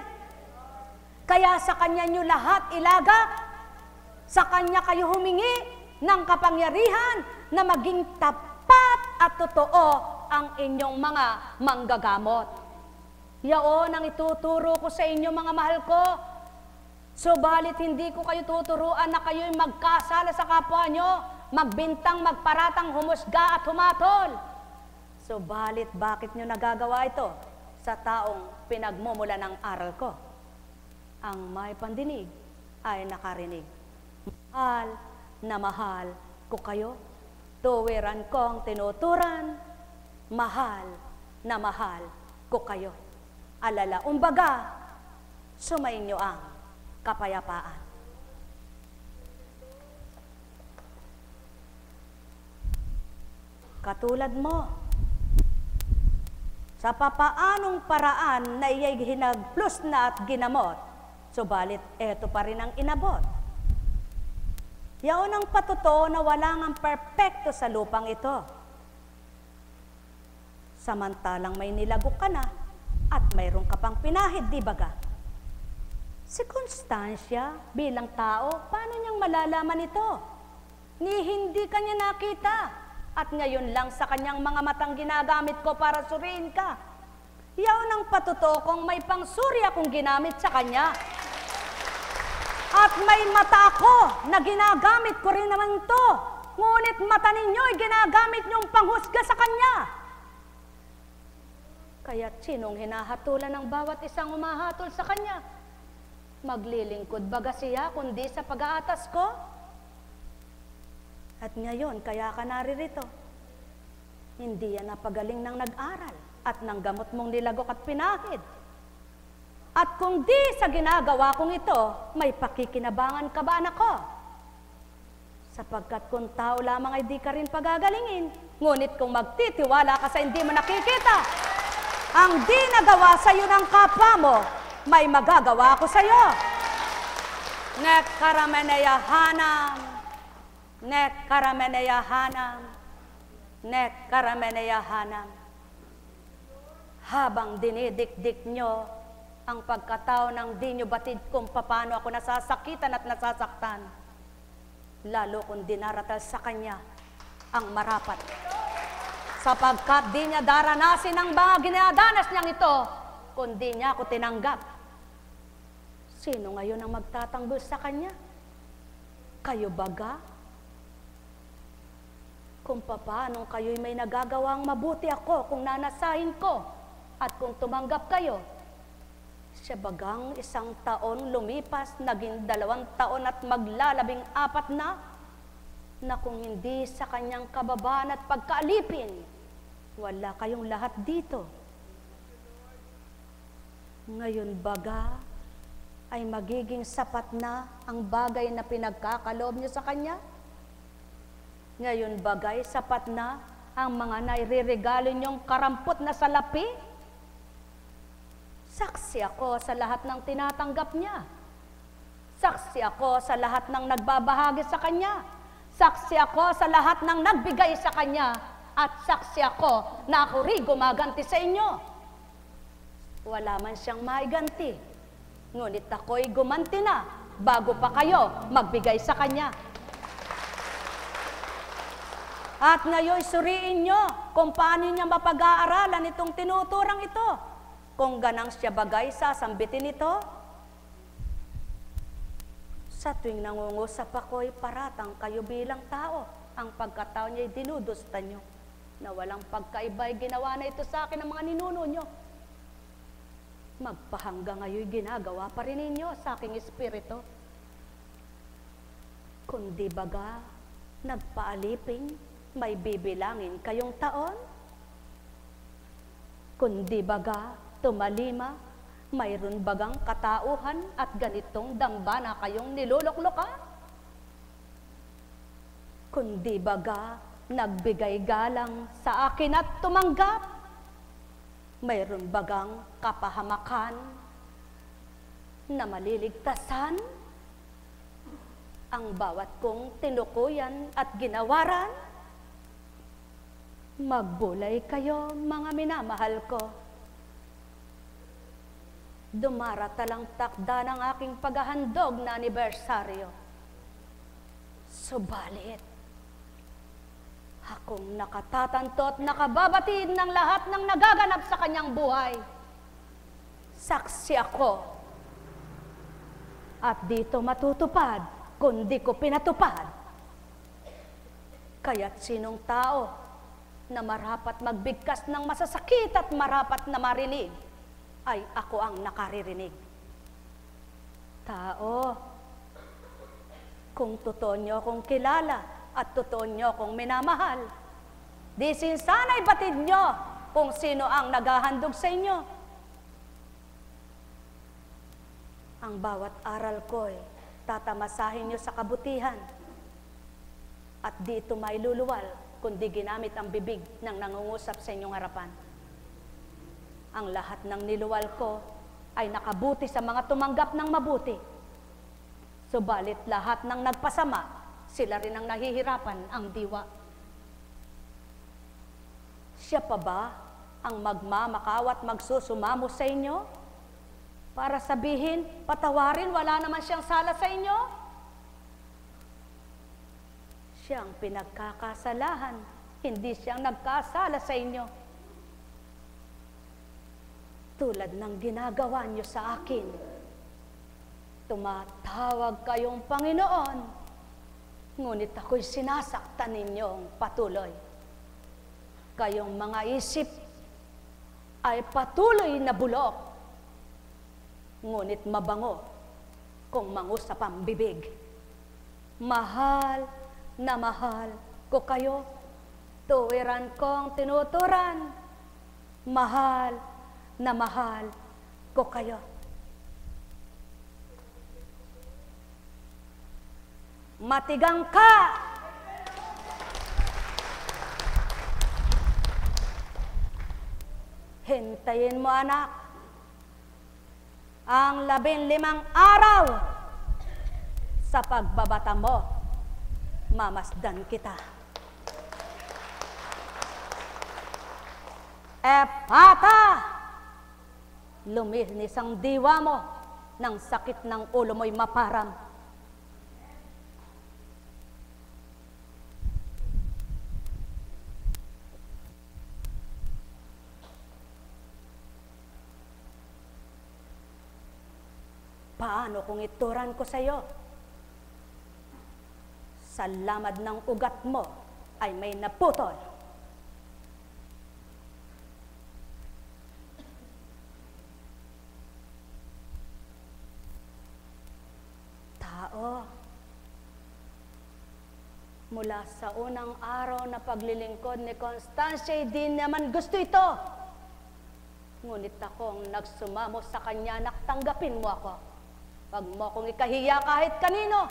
Kaya sa Kanya nyo lahat ilagak, sa Kanya kayo humingi ng kapangyarihan na maging tapat at totoo ang inyong mga manggagamot. Yaon ang ituturo ko sa inyo mga mahal ko. Subalit hindi ko kayo tuturuan na kayo'y magkasala sa kapwa nyo, magbintang, magparatang, humusga at humatol. Subalit, bakit nyo nagagawa ito sa taong pinagmumula ng aral ko? Ang may pandinig ay nakarinig. Mahal na mahal ko kayo, tuwiran kong tinuturan, mahal na mahal ko kayo. Alala, umbaga, sumainyo ang kapayapaan. Katulad mo, sa papaanong paraan na iya'y hinagplus na at ginamot, subalit eto pa rin ang inabot. Yaon ang patuto na wala ngang perpekto sa lupang ito. Samantalang may nilagok ka na at mayroon ka pang pinahid, di baga? Si Constancia bilang tao, paano niyang malalaman ito? Ni hindi kanya nakita. At ngayon lang sa kanyang mga matang ginagamit ko para suriin ka. Yaon patotoo kong may pangsuri akong ginamit sa Kanya. At may mata ako na ginagamit ko rin naman to. Ngunit mata ninyo ay ginagamit niyong panghusga sa Kanya. Kaya't sinong hinahatulan ng bawat isang umahatol sa Kanya? Maglilingkod baga siya kundi sa pag-aatas ko? At ngayon, kaya ka naririto. Hindi yan napagaling ng nag-aral at ng gamot mong nilagok at pinahid. At kung di sa ginagawa kong ito, may pakikinabangan ka ba, anak ko? Sapagkat kung tao lamang ay di ka rin pagagalingin, ngunit kung magtitiwala ka sa hindi mo nakikita, ang di nagawa sa iyo ng kapwa mo, may magagawa ko sa iyo. Nek karameneyahanam, nek karameneyahanam, nek karameneyahanam. Habang dinidikdik nyo ang pagkatao ng di nyo batid kung paano ako nasasakitan at nasasaktan, lalo kung dinaratal sa Kanya ang marapat. Sapagkat di niya daranasin ang mga ginadanas niyang ito, kundi niya ako tinanggap. Sino ngayon ang magtatanggol sa Kanya? Kayo baga? Kung paano kayo'y may nagagawang mabuti ako kung nanasahin ko at kung tumanggap kayo, siya bagang 1 taon lumipas, naging 2 taon at maglalabing-4 na kung hindi sa Kanyang kababaan at pagkaalipin, wala kayong lahat dito. Ngayon baga ay magiging sapat na ang bagay na pinagkakaloob niyo sa Kanya? Ngayon bagay sapat na ang mga naireregalo niyong karampot na salapi? Saksi ako sa lahat ng tinatanggap niya. Saksi ako sa lahat ng nagbabahagi sa Kanya. Saksi ako sa lahat ng nagbigay sa Kanya. At saksi ako na ako rin gumaganti sa inyo. Wala man siyang maiganti. Ngunit ako'y gumanti na bago pa kayo magbigay sa Kanya. At ngayon suriin nyo kung paano niya mapag-aaralan itong tinuturang ito. Kung ganang siya bagay, sasambitin ito. Sa tuwing nangungusap ako'y paratang kayo bilang tao. Ang pagkatao niya'y dinudusta nyo. Na walang pagkaiba'y ginawa na ito sa akin ng mga ninuno nyo. Magpahanggang ngayon ginagawa pa rin ninyo sa aking espiritu. Kundi baga, nagpaalipin, may bibilangin kayong taon? Kundi baga, tumalima, mayroon bagang katauhan at ganitong dambana kayong nilulokloka? Kundi baga, nagbigay galang sa akin at tumanggap? Mayroon bagang kapahamakan na maliligtasan? Ang bawat kong tinukuyan at ginawaran? Magbulay kayo, mga minamahal ko. Dumaratalang takda ng aking paghahandog na anibersaryo. Subalit, akong nakatatanto at nakababatid ng lahat ng nagaganap sa kanyang buhay. Saksi ako. At dito matutupad, kundi ko pinatupad. Kaya't sinong tao na marapat magbigkas ng masasakit at marapat na marinig, ay ako ang nakaririnig. Tao, kung totoo nyo akong kilala at totoo nyo akong minamahal, di sana'y batid nyo kung sino ang naghahandog sa inyo. Ang bawat aral ko'y tatamasahin nyo sa kabutihan at di ito mailuluwal kundi ginamit ang bibig ng nangungusap sa inyong harapan. Ang lahat ng niluwal ko ay nakabuti sa mga tumanggap ng mabuti. Subalit lahat ng nagpasama, sila rin ang nahihirapan ang diwa. Siya pa ba ang magmamakaw at magsusumamo sa inyo? Para sabihin, patawarin, wala naman siyang sala sa inyo? Siyang pinagkakasalahan, hindi siyang nagkasala sa inyo. tulad ng ginagawa niyo sa akin. Tumatawag kayong Panginoon, ngunit ako'y sinasaktan ninyong patuloy. Kayong mga isip ay patuloy na bulok, ngunit mabango kung mangusap ang bibig. Mahal na mahal ko kayo, tuwiran kong tinuturan. Mahal na mahal ko kayo. Matigang ka! Hintayin mo, anak, ang 15 araw. Sa pagbabata mo, mamasdan kita. Epata! Luminis ang diwa mo, ng sakit ng ulo mo'y maparam. Paano kung ituran ko sa iyo? Sa lamad ng ugat mo ay may naputol. Tao, mula sa unang araw na paglilingkod ni Constancia, di naman gusto ito. Ngunit akong nagsumamo sa kanya, tanggapin mo ako. Wag mo akong ikahiya kahit kanino.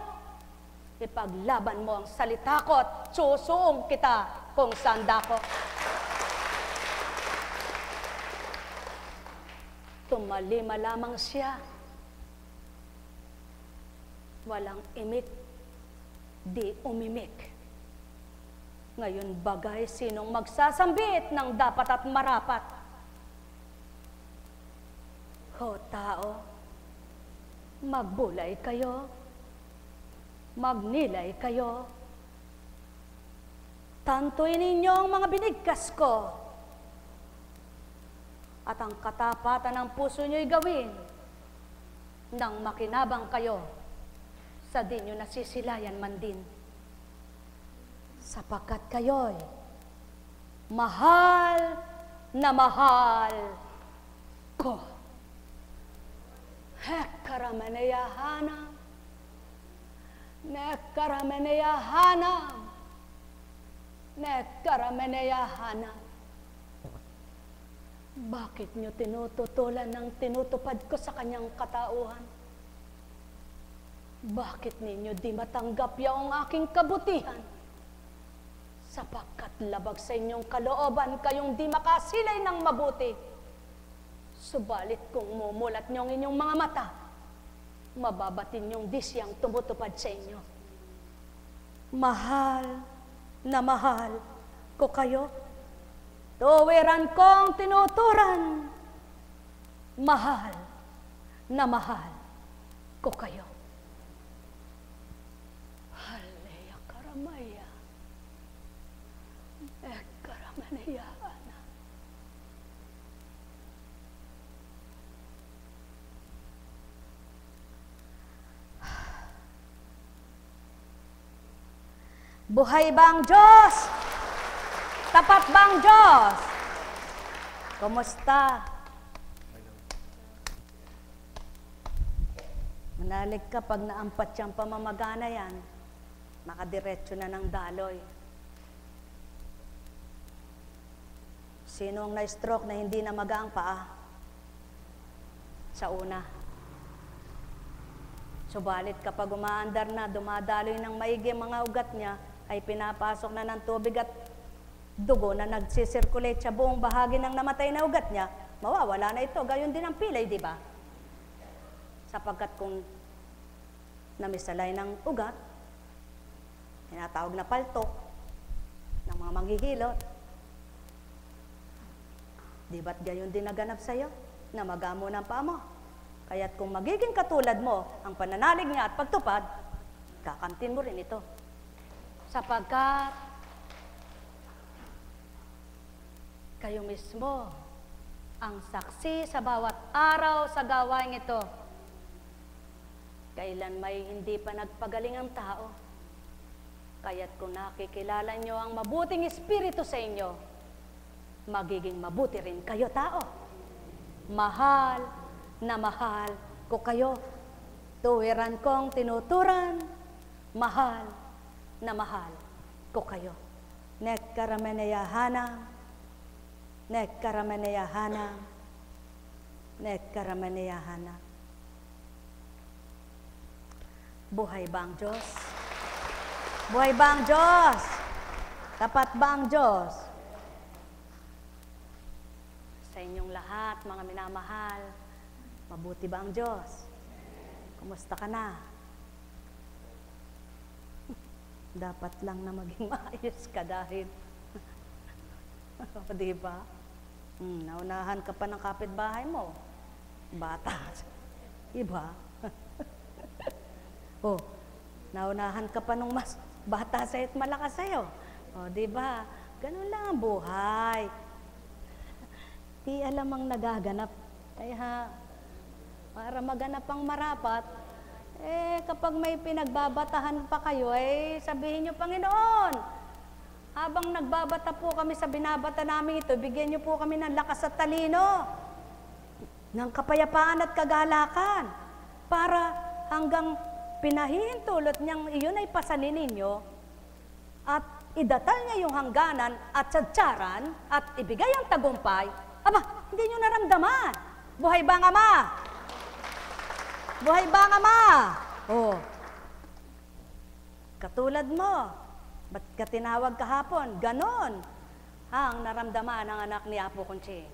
Ipaglaban mo ang salita ko at susuong kita kung saan dako. Tumalima lamang siya. Walang imik, di umimik. Ngayon bagay, sinong magsasambit ng dapat at marapat? Ho, tao, magbulay kayo, magnilay kayo. Tantuin ninyo ang mga binigkas ko, at ang katapatan ng puso nyo'y gawin nang makinabang kayo sa di nyo nasisilayan man din. Sapagkat kayo'y mahal na mahal ko. Hekaramaneyahana, Nekaramaneyahana, Nekaramaneyahana. Bakit nyo tinututulan ng tinutupad ko sa kanyang katauhan? Bakit ninyo di matanggap yaong aking kabutihan? Sapagkat labag sa inyong kalooban, kayong di makasilay ng mabuti. Subalit kung mumulat niyong inyong mga mata, mababatin niyong disyang tumutupad sa inyo. Mahal na mahal ko kayo, tuwiran kong tinuturan. Mahal na mahal ko kayo. Haleya karamaya, ekaramanaya. Buhay ba ang Diyos? Tapat ba ang Diyos? Kumusta? Manalig ka pag naampat siyang pamamagana yan, makadiretso na ng daloy. Sino ang na-stroke na hindi na magaang paa? Sa una. Subalit kapag umaandar na, dumadaloy ng maigi mga ugat niya, ay pinapasok na ng tubig at dugo na nagsisirculate sa buong bahagi ng namatay na ugat niya, mawawala na ito. Gayon din ang pilay, di ba? Sapagkat kung namisalay ng ugat, tinatawag na paltok ng mga manghihilot, di ba't gayon din naganap sa'yo na magamo ng paa mo? Kaya't kung magiging katulad mo ang pananalig niya at pagtupad, kakamtin mo rin ito. Sapagkat kayo mismo ang saksi sa bawat araw sa gawain ito. Kailan may hindi pa nagpagaling ang tao, kaya't kung nakikilala nyo ang mabuting espiritu sa inyo, magiging mabuti rin kayo tao. Mahal na mahal ko kayo. Tuwiran kong tinuturan, mahal na mahal ko kayo. Nekkarameneyahanam, nekkarameneyahanam, nekkarameneyahanam. Buhay ba ang Diyos? Buhay ba ang Diyos? Tapat ba ang Diyos? Sa inyong lahat, mga minamahal, mabuti ba ang Diyos? Kumusta ka na? Dapat lang na maging maayos ka dahil, di ba? Naunahan ka pa ng kapitbahay mo. Bata. Iba? Naunahan ka pa nung mas bata sa'yo at malakas sa'yo. Di ba? Ganun lang ang buhay. Di alam ang nagaganap. Kaya, para maganap ang marapat, kapag may pinagbabatahan pa kayo, sabihin nyo, Panginoon, habang nagbabata po kami sa binabata namin ito, bigyan nyo po kami ng lakas at talino, ng kapayapaan at kagalakan, para hanggang pinahihintulot niyang iyon ay pasanin ninyo, at idatal niya yung hangganan at sadyaran, at ibigay ang tagumpay, aba, hindi nyo naramdaman. Buhay ba ang Ama? Buhay ba ang Ama? Katulad mo, ba't ka tinawag kahapon? Ganon ang naramdaman ng anak ni Apo Conching.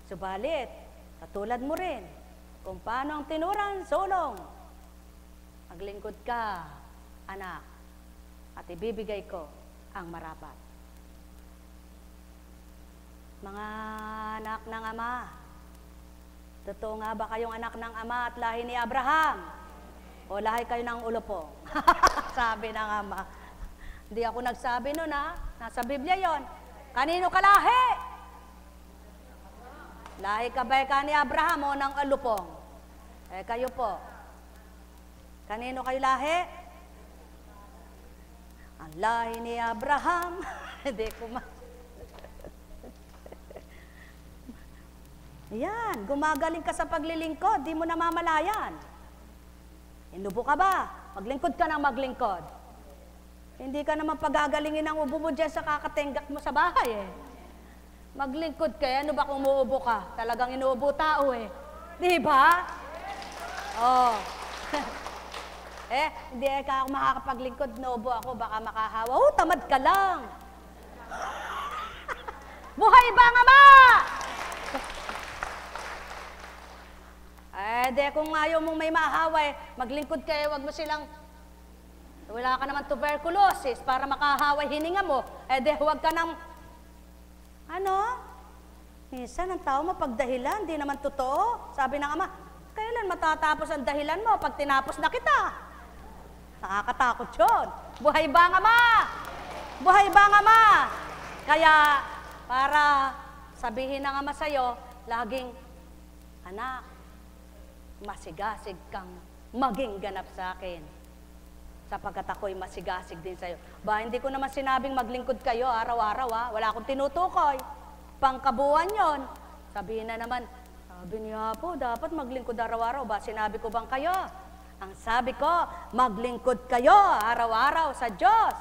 Subalit, katulad mo rin, kung paano ang tinuran, sulong. Maglingkod ka, anak, at ibibigay ko ang marapat. Mga anak ng Ama, totoo nga ba kayong anak ng Ama at lahi ni Abraham? O lahi kayo ng ulupong? Sabi ng Ama. Hindi ako nagsabi nun, ha? Nasa Biblia yon. Kanino ka lahi? Lahi ka ba ka ni Abraham o ng ulupong? Kayo po. Kanino kayo lahi? Ang lahi ni Abraham. Hindi ko Yan, gumagaling ka sa paglilingkod, di mo namamalayan. Inubo ka ba? Maglingkod ka ng maglingkod. Hindi ka naman pagagalingin ng ubo mo dyan sa kakatenggak mo sa bahay Maglingkod ka, ano ba kung umuubo ka? Talagang inuubo tao Di ba? Hindi ka ako makakapaglingkod, naubo ako, baka makahawa. Tamad ka lang. Buhay ba ang Ama? Kung ayaw mong may mahawa maglingkod kayo, wag mo silang, wala ka naman tuberculosis para makahaway hininga mo, huwag ka nang, minsan ang tao mapagdahilan, di naman totoo. Sabi ng Ama, kailan matatapos ang dahilan mo pag tinapos na kita? Nakakatakot yun. Buhay ba ang Ama? Buhay ba ang Ama? Kaya, para sabihin ng Ama sa'yo, laging, anak, masigasig kang maging ganap sa akin. Sapagkat ako'y masigasig din sa'yo. Hindi ko naman sinabing maglingkod kayo araw-araw Wala akong tinutukoy. Pangkabuuan yon. Sabihin na naman, sabi niya po, dapat maglingkod araw-araw. Sinabi ko bang kayo? Ang sabi ko, maglingkod kayo araw-araw sa Diyos.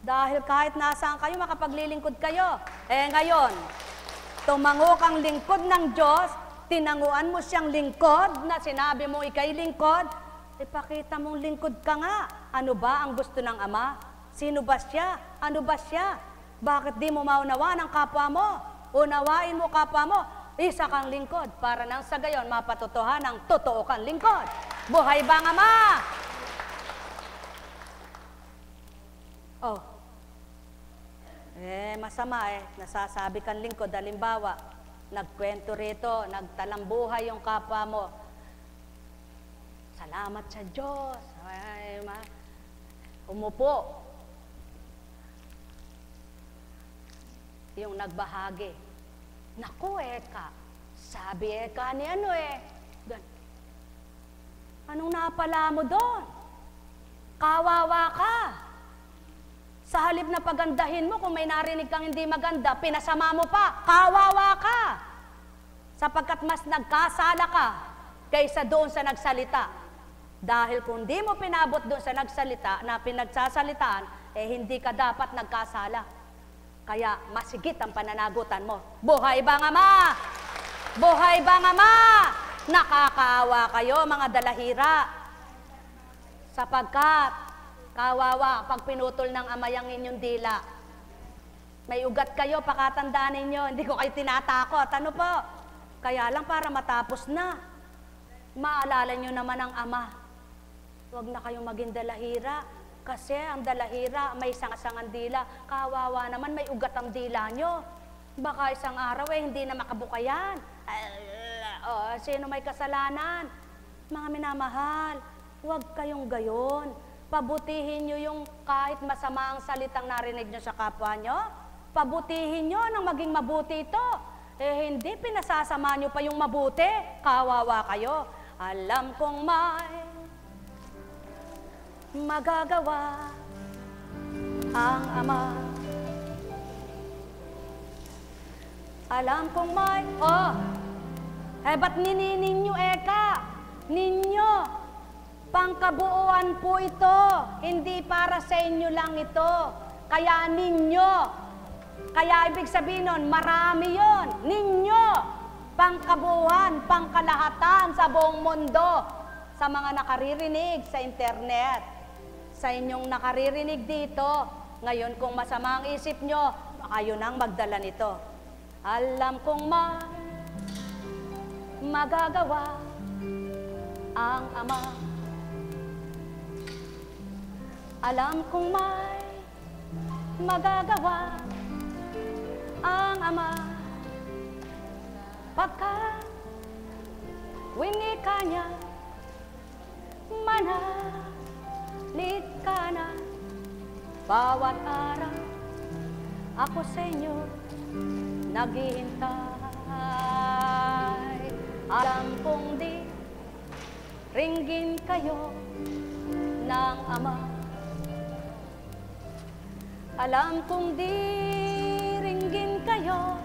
Dahil kahit nasaan kayo, makapaglilingkod kayo. Ngayon, tumangok ang lingkod ng Diyos, tinanguan mo siyang lingkod na sinabi mo ikay lingkod, ipakita mong lingkod ka nga. Ano ba ang gusto ng Ama? Sino ba siya? Ano ba siya? Bakit di mo maunawa ng kapwa mo? Unawain mo kapwa mo. Isa kang lingkod para nang sa gayon mapatotohan ng totoo kang lingkod. Buhay ba ang Ama? Masama nasasabi kang lingkod. Halimbawa, nagkwento rito, nagtalambuhay yung kapwa mo. Salamat sa Diyos. Umupo. Yung nagbahagi. Naku, Sabi ni anong napala mo doon? Kawawa ka. Sa halip na pagandahin mo, kung may narinig kang hindi maganda, pinasama mo pa, kawawa ka. Sapagkat mas nagkasala ka kaysa doon sa nagsalita. Dahil kung di mo pinabot doon sa nagsalita, na pinagsasalitaan, hindi ka dapat nagkasala. Kaya masigit ang pananagutan mo. Buhay bang Ama? Buhay bang Ama? Nakakaawa kayo, mga dalahira. Sapagkat, kawawa pag pinutol ng Ama yang inyong dila. May ugat kayo, pakatandaan ninyo, hindi ko kayo tinatakot. Ano po? Kaya lang para matapos na. Maalala nyo naman ang Ama. Huwag na kayong maging dalahira. Kasi ang dalahira, may sangasangang dila. Kawawa naman, may ugat ang dila nyo. Baka isang araw hindi na makabukayan. Sino may kasalanan? Mga minamahal, huwag kayong gayon. Pabutihin nyo yung kahit masama ang salitang narinig nyo sa kapwa nyo. Pabutihin nyo nang maging mabuti ito. Hindi pinasasama nyo pa yung mabuti. Kawawa kayo. Alam kong may magagawa ang Ama. Alam kong may, ba't ninyo ninyo, pangkabuuan po ito, hindi para sa inyo lang ito, kaya ninyo, kaya ibig sabihin nun, marami yon, ninyo, pangkabuuan, pangkalahatan sa buong mundo, sa mga nakaririnig sa internet, sa inyong nakaririnig dito, ngayon kung masama ang isip nyo, kayo nang magdala nito. Alam kong may magagawa ang Ama. Alam kong may magagawa ang Ama. Pagka winika niya, manalig ka na. Bawat araw ako sa inyo naghihintay. Alam kong di ringgin kayo ng Ama. Alam kong di ringgin kayo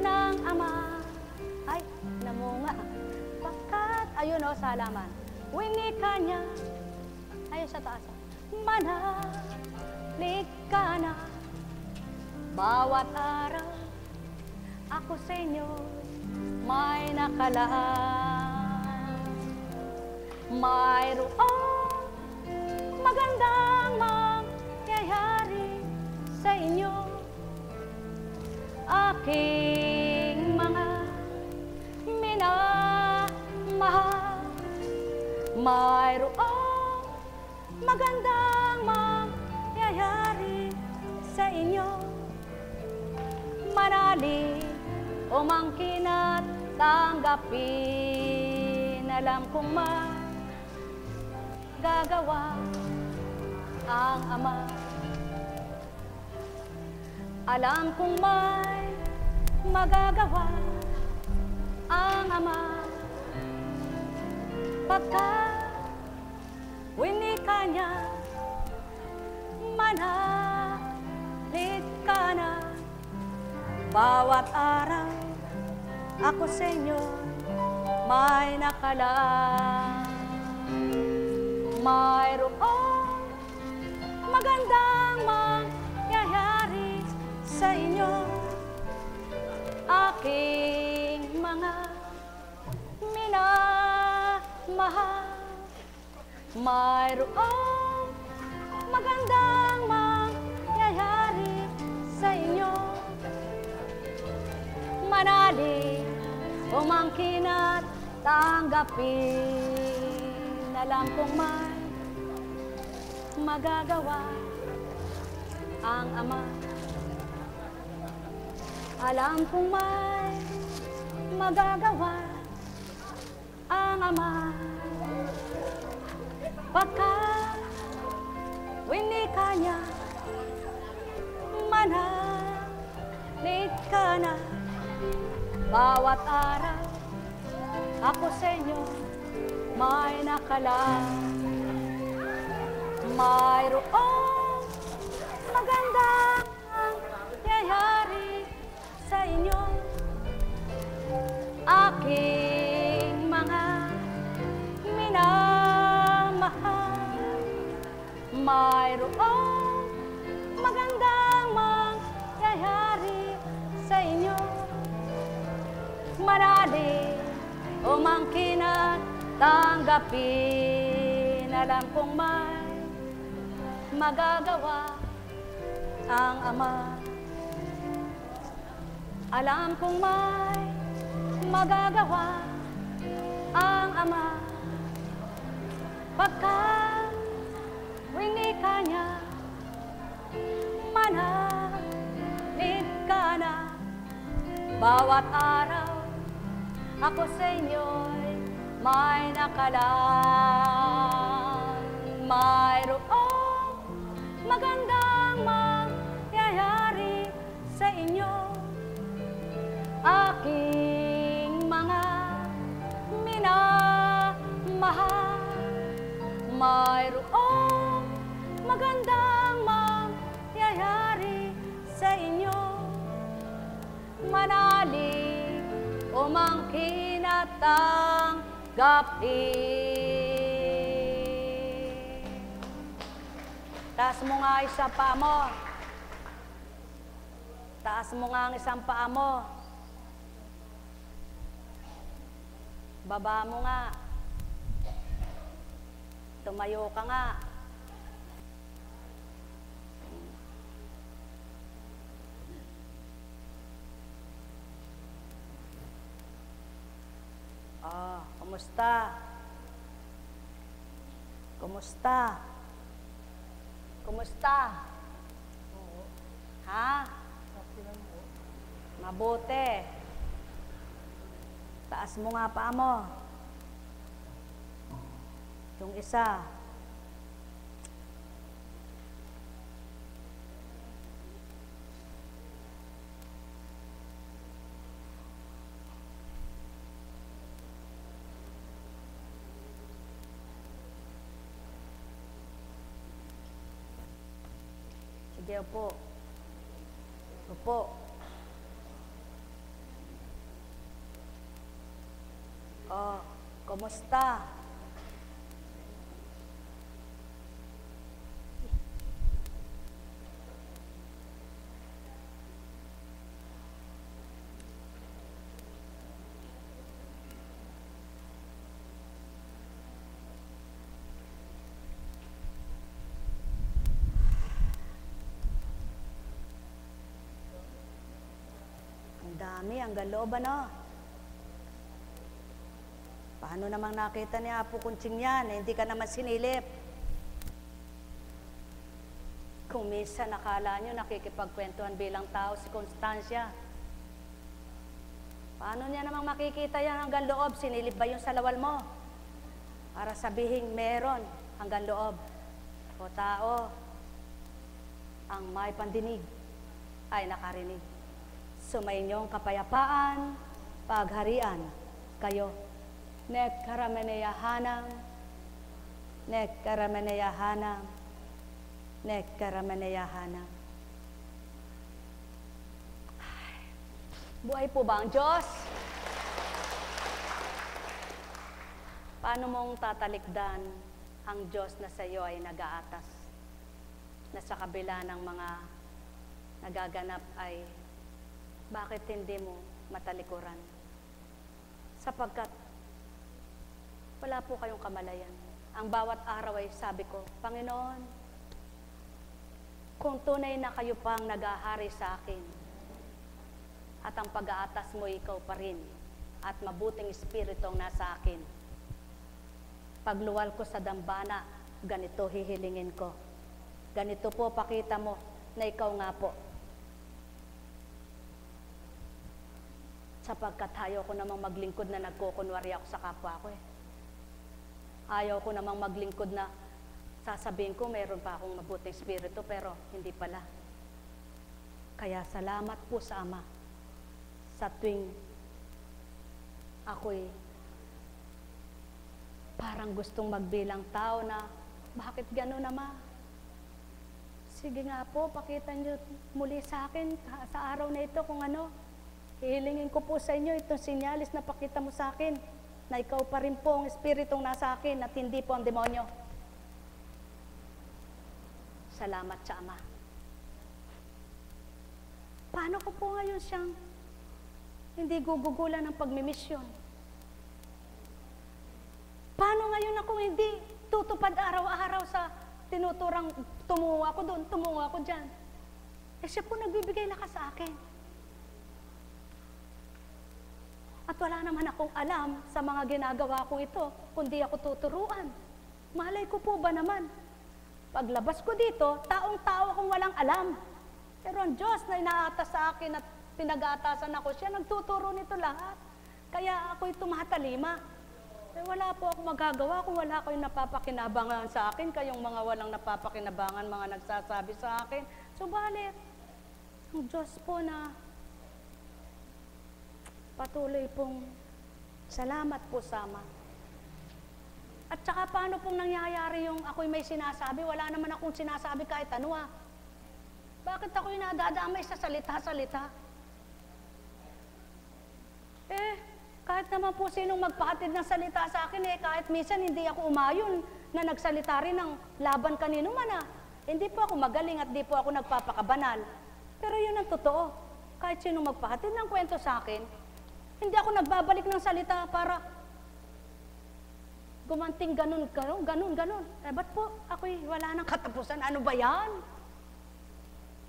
ng Ama. Ay, namunga. Pagkat, ayun sa halaman. Winika niya. Ayun sa taas. Manalig ka na. Bawat araw ako sa inyo may nakalaan. Mayroong magandang mangyayari sa inyo, aking mga minamahal. Mayroong magandang mangyayari sa inyo, manalig, umangkin at tanggapin. Alam kong magagawa ang Ama. Alam kong may magagawa ang Ama. Pagka winika niya, manalig ka na. Bawat araw ako sa inyo may nakalaan. Mayroong magandang mangyayari sa inyo, aking mga minamahal. Mayroong magandang mangyayari sa inyo, manalig, umangkin at tanggapin. Alam kong may magagawa ang Ama. Alam kong may magagawa ang Ama. Pagka winika niya, manalig ka na. Bawat araw, ako sa inyo may nakalaan. Mayroong magandang yayari sa inyo, aking mga minamahal. Mayroong magandang mangyayari sa inyo, manalig umangkin at tanggapin. Alam kong may magagawa ang Ama. Alam kong may magagawa ang Ama. Pagkat winika niya, manalig ka na. Bawat araw, ako sa inyo'y may nakalaan. Mayroong magandang mangyayari sa inyo, aking mga minamahal. Mayroong magandang mangyayari sa inyo, manalig umangkin at tanggapin. Taas mo nga isang paa mo. Taas mo nga ang isang paa mo. Baba mo nga. Tumayo ka nga. Kumusta? Kumusta? Kumusta? Ha? Mabuti. Taas mo nga paa mo. Yung isa. Sige, upo. Upo. Kumusta? Dami, hanggang loob, ano? Paano namang nakita ni Apo Kunching yan? Hindi ka naman sinilip. Kung minsan nakala nyo nakikipagkwentuhan bilang tao si Constancia. Paano niya namang makikita yan hanggang loob? Sinilip ba yung sa lawal mo? Para sabihin meron hanggang loob. O tao, ang may pandinig ay nakarinig. Sumainyong kapayapaan, pagharian kayo. Nekkarameneyahanam, nekkarameneyahanam, nekkarameneyahanam. Buhay po ba ang Diyos? Paano mong tatalikdan ang Diyos na sa iyo ay nag-aatas? Na sa kabila ng mga nagaganap ay bakit hindi mo matalikuran? Sapagkat wala po kayong kamalayan. Ang bawat araw ay sabi ko, Panginoon, kung tunay na kayo pang nag-ahari sa akin, at ang pag-aatas mo ikaw pa rin, at mabuting espiritu ang nasa akin, pagluwal ko sa dambana, ganito hihilingin ko. Ganito po, pakita mo na ikaw nga po. Sapagkat ayaw ko namang maglingkod na nagkukunwari ako sa kapwa ko eh. Ayaw ko namang maglingkod na sasabihin ko mayroon pa akong mabuting espiritu pero hindi pala. Kaya salamat po sa Ama sa tuwing ako'y parang gustong magbilang tao na, bakit gano'n Ama? Sige nga po, pakita niyo muli sa akin sa araw na ito kung ano. Hihilingin ko po sa inyo itong sinyalis na pakita mo sa akin na ikaw pa rin po ang espiritong nasa akin at hindi po ang demonyo. Salamat sa Ama. Paano ko po ngayon siyang hindi gugugulan ng pagmimisyon? Paano ngayon ako hindi tutupad araw-araw sa tinuturang tumungo ako doon, tumungo ako dyan? Eh siya po nagbibigay lakas sa akin. At wala naman akong alam sa mga ginagawa ko ito, kundi ako tuturuan. Malay ko po ba naman? Paglabas ko dito, taong-tao akong walang alam. Pero ang Diyos na inaatas sa akin at pinag-aatasan ako, siya nagtuturo nito lahat. Kaya ako'y tumatalima. Eh, wala po akong magagawa kung wala kayong napapakinabangan sa akin, kayong mga walang napapakinabangan, mga nagsasabi sa akin. Subalit, ang Diyos po na patuloy pong salamat po sama. At saka paano pong nangyayari yung ako'y may sinasabi? Wala naman akong sinasabi kahit ano Bakit ako'y nadadamay sa salita-salita? Kahit naman po sinong magpahatid ng salita sa akin, kahit minsan hindi ako umayon na nagsalita rin ng laban kanino man Hindi po ako magaling at di po ako nagpapakabanal. Pero yun ang totoo. Kahit sinong magpahatid ng kwento sa akin, hindi ako nagbabalik ng salita para gumanting ganun. Ba't po ako'y wala nang katapusan? Ano ba yan?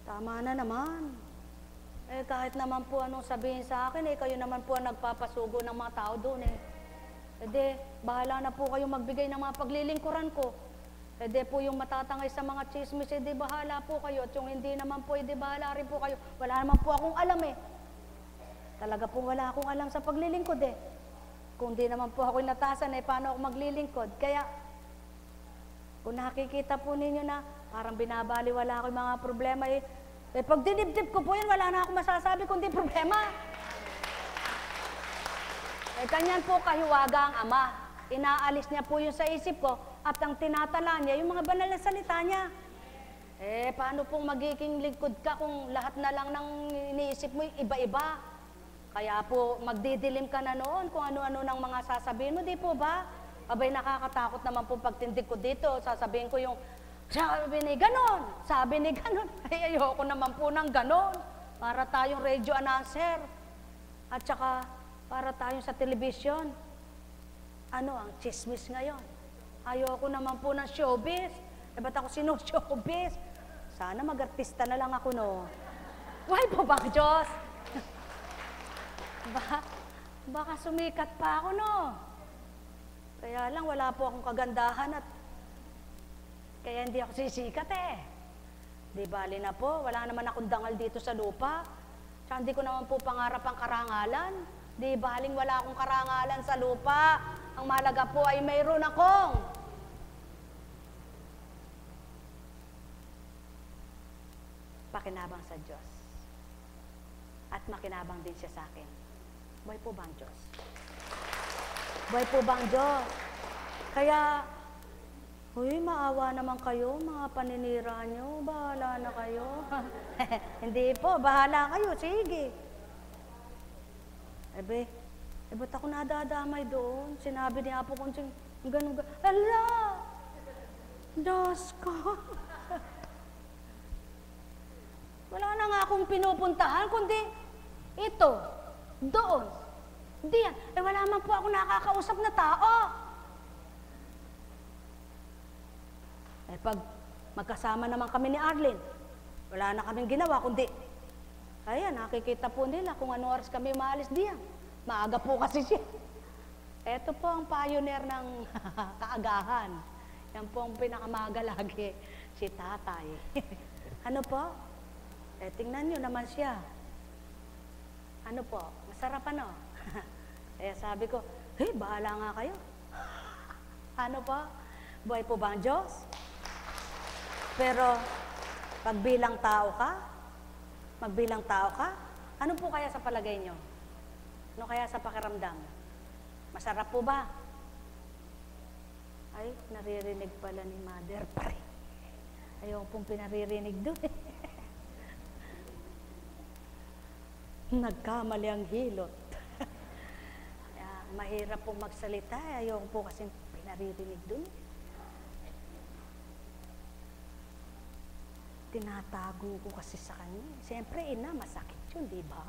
Tama na naman. Kahit naman po anong sabihin sa akin, kayo naman po ang nagpapasugo ng mga tao doon bahala na po kayo magbigay ng mga paglilingkuran ko. Po yung matatangay sa mga chismis, bahala po kayo. At yung hindi naman po, bahala rin po kayo. Wala naman po akong alam Talaga po wala akong alam sa paglilingkod Kung di naman po ako'y natasan, paano ako maglilingkod? Kaya, kung nakikita po ninyo na parang binabaliwala ako yung mga problema pag dinibdib ko po yan, wala na akong masasabi kundi problema. Kanyan po kahiwaga ang Ama. Inaalis niya po yung sa isip ko at ang tinatala niya, yung mga banal na salita niya. Paano pong magiging lingkod ka kung lahat na lang ng iniisip mo iba-iba? Kaya po, magdidilim ka na noon kung ano-ano ng mga sasabihin mo, di po ba? Abay, nakakatakot naman po pagtindig ko dito. Sasabihin ko yung, sabi ni ganon. Ay, ayoko naman po ng ganon. Para tayong radio announcer. At saka, para tayong sa telebisyon. Ano ang chismis ngayon? Ayoko naman po ng showbiz. Ba't ako showbiz? Sana mag-artista na lang ako, no? Why po ba, Diyos? Baka sumikat pa ako, no? Kaya lang, wala po akong kagandahan at kaya hindi ako sisikat Di bali na po, wala naman akong dangal dito sa lupa. Tsaka hindi ko naman po pangarap ang karangalan. Di baling wala akong karangalan sa lupa. Ang mahalaga po ay mayroon akong pakinabang sa Diyos. At makinabang din siya sa akin. Buhay po ba ang Diyos? Buhay po ba ang Diyos? Kaya, maawa naman kayo, mga paninira nyo, bahala na kayo. Hindi po, bahala kayo, sige. Ba't ako nadadamay doon? Sinabi ni Apo Konsing, ganun. Ala! Diyos ko! Wala na nga akong pinupuntahan, kundi ito, doon, diyan. Wala man po ako nakakausap na tao. Pag magkasama naman kami ni Arlene, wala na kaming ginawa, kundi, nakikita po nila kung anong oras kami maalis diyan. Maaga po kasi siya. Ito po ang pioneer ng kaagahan. Yan po ang pinakamaga lagi, si Tatay. Ano po? Tingnan nyo naman siya. Ano po? Masarap ano? Sabi ko, bahala nga kayo. Ano po? Buhay po ba ang Diyos? Pero, magbilang tao ka, ano po kaya sa palagay nyo? Ano kaya sa pakiramdam? Masarap po ba? Ay, naririnig pala ni Mother pa rin. Ayoko pong pinaririnig doon eh. Nagkamali ang hilot. Mahirap pong magsalita. Ayoko po kasi pinaririnig doon. Tinatago ko kasi sa kanya. Siyempre, ina, masakit yun, di ba?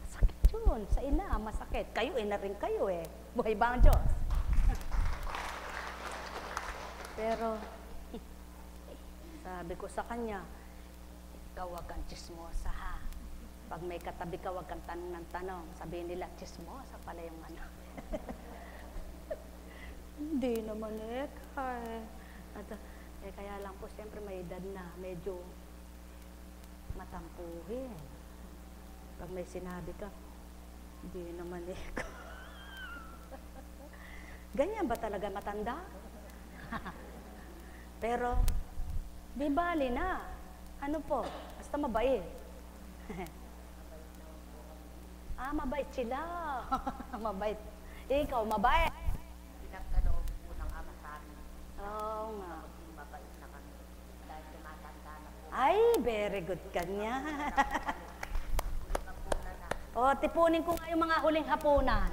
Masakit yun. Sa ina, masakit. Kayo, ina rin kayo eh. Buhay ba ang Diyos? Pero, sabi ko sa kanya, ikaw wag kang chismosa ha. Pag may katabi ka, wag kang tanong ng tanong. Sabihin nila, chismosa pala yung ano. Hindi naman eh. Kaya lang po, siyempre may edad na, medyo matampuhin. Pag may sinabi ka, hindi naman eh. Ganyan ba talaga matanda? Pero, di bali na. Ano po? Basta mabait. Mabait sila. Mabait. Ikaw, mabait. Pinagkaloob po ng ama sa amin. Oo nga. Maging mabait na kami. Dahil tumatanda na po. Ay, very good kanya. Huling hapunan na. O, tipunin ko nga yung mga huling hapunan.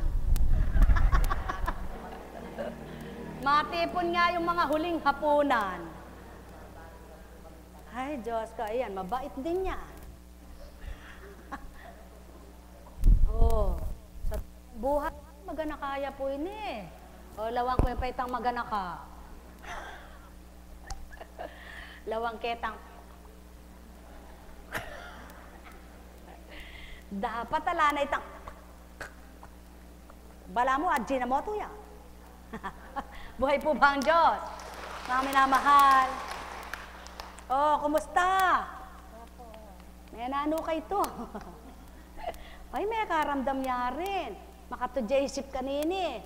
Matipon nga yung mga huling hapunan. Ay, Diyos ko, ayan, mabait din niya. Oh, sa buhay, magana kaya po yun eh. O, lawang ko yung paitang magana ka. Lawang ketang. Dapat ala na itang. Bala mo, adji na mo to yan. Buhay po ba ang Diyos? Mga minamahal. Oh, kumusta? May nano kay to. Ay, may karamdam niya rin. Makatudya-isip kanini.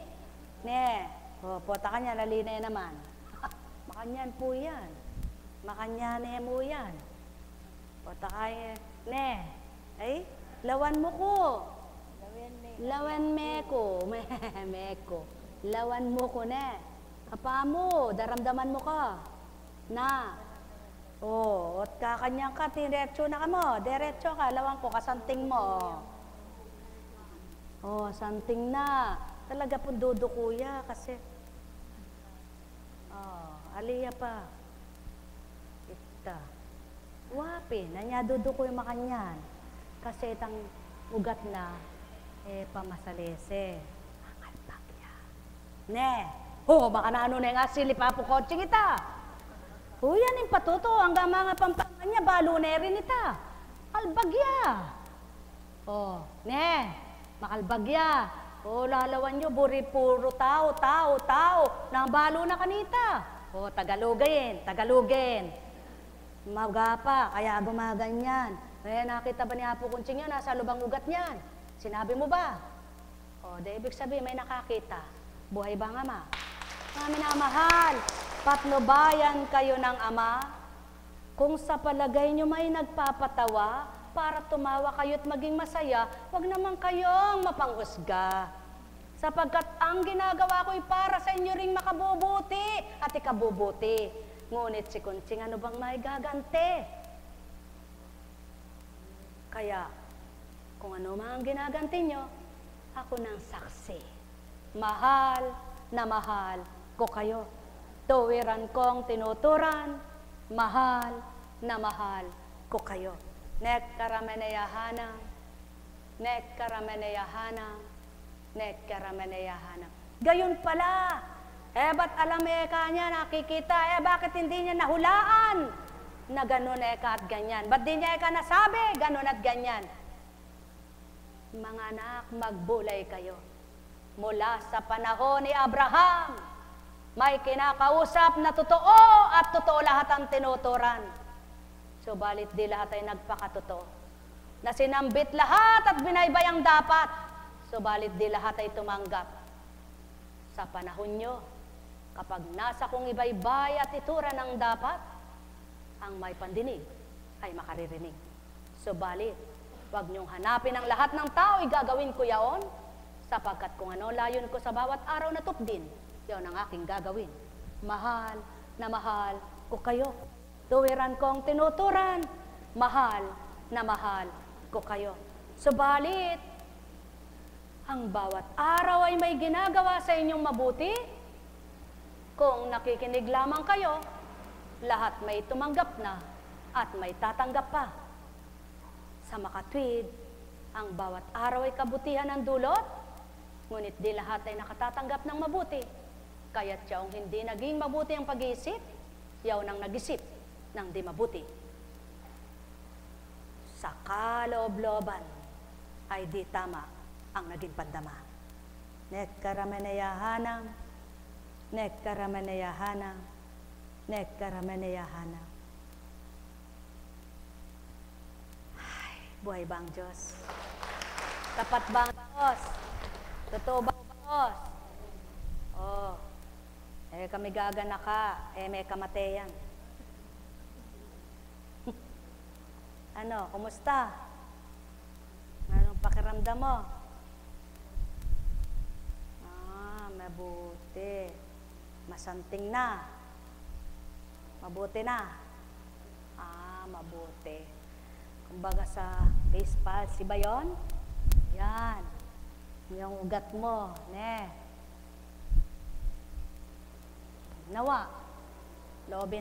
Ne, oh, pota ka niya, lalinay naman. Makanyan po yan. Makanyane mo yan. Pota ka ne. Ay, lawan mo ko. Lawan meko. Meko. Lawan mo ko ne. Apa mo, daramdaman mo ka. Na. Oh, at kakanyang ka, diretso na ka mo. Diretso ka, lawan ko, kasanting mo. Oh, santing na. Talaga po dudo kuya kasi. Oh, aliya pa. Ita. Wapi, nanya dudo ko yung makanyan. Kasi itang ugat na, pamasalese. Angalpagya. Ne, oh, baka na ano na nga silipapo kotse kita. Oh, yan yung patuto, hanggang mga pampangan niya, balo na rin ita. Albagya. Oh, ne, makalbagya. Oh, lalawan nyo, buri puro tao. Nang balo na kanita. Oh, Tagalogin. Magapa, kaya gumaganyan. Eh, nakita ba ni Apo Kunching yun, nasa lubang ugat niyan? Sinabi mo ba? Oh, di ibig sabihin, may nakakita. Buhay ba ang Ama? Mga minamahal, patnubayan kayo ng Ama. Kung sa palagay nyo may nagpapatawa, para tumawa kayo at maging masaya, huwag naman kayong mapanghusga. Sapagkat ang ginagawa ko'y para sa inyo ring makabubuti at ikabubuti. Ngunit si Kunching, ano bang may gagante? Kaya, kung ano man ang ginaganti nyo, ako nang saksi. Mahal na mahal ko kayo. Tuwiran kong tinuturan, mahal na mahal ko kayo. Nek karameneyahanang, nek karameneyahanang, nek karameneyahanang. Gayon pala. Ba't alam niya, nakikita, bakit hindi niya nahulaan na gano'n at ganyan? Ba't di niya nasabi, gano'n at ganyan? Mga anak, magbulay kayo. Mula sa panahon ni Abraham, may kinakausap na totoo at totoo lahat ang tinuturan. Subalit di lahat ay nagpakatotoo. Na sinambit lahat at binaybayang dapat. Subalit di lahat ay tumanggap. Sa panahon nyo, kapag nasa kong ibaybay at itura ng dapat, ang may pandinig ay makaririnig. Subalit, huwag niyong hanapin ang lahat ng tao, igagawin ko yaon. sapagkat kung ano layon ko sa bawat araw na tupdin, yun ang aking gagawin. Mahal na mahal ko kayo. Tuwiran kong tinuturan, mahal na mahal ko kayo. Subalit, ang bawat araw ay may ginagawa sa inyong mabuti. Kung nakikinig lamang kayo, lahat may tumanggap na at may tatanggap pa. Sa makatwid, ang bawat araw ay kabutihan ng dulot, ngunit di lahat ay nakatatanggap ng mabuti. Kaya't siyang hindi naging mabuti ang pag-iisip, yaw nang nag-isip ng di mabuti. Sa kaloob-looban ay di tama ang naging pandama. Nekkarameneyahanang, nekkarameneyahanang, nekkarameneyahanang. Ay, buhay ba ang Diyos? Tapat ba ang Diyos? Totoo ba ang Diyos? Oh, kami gagana ka, may kamateyan. Ano, kumusta? Anong pakiramdam mo? Mabuti. Masanting na. Mabuti na. Mabuti. Kumbaga sa face palsy ba yun? Yan. Yung ugat mo. Nawa. Loobin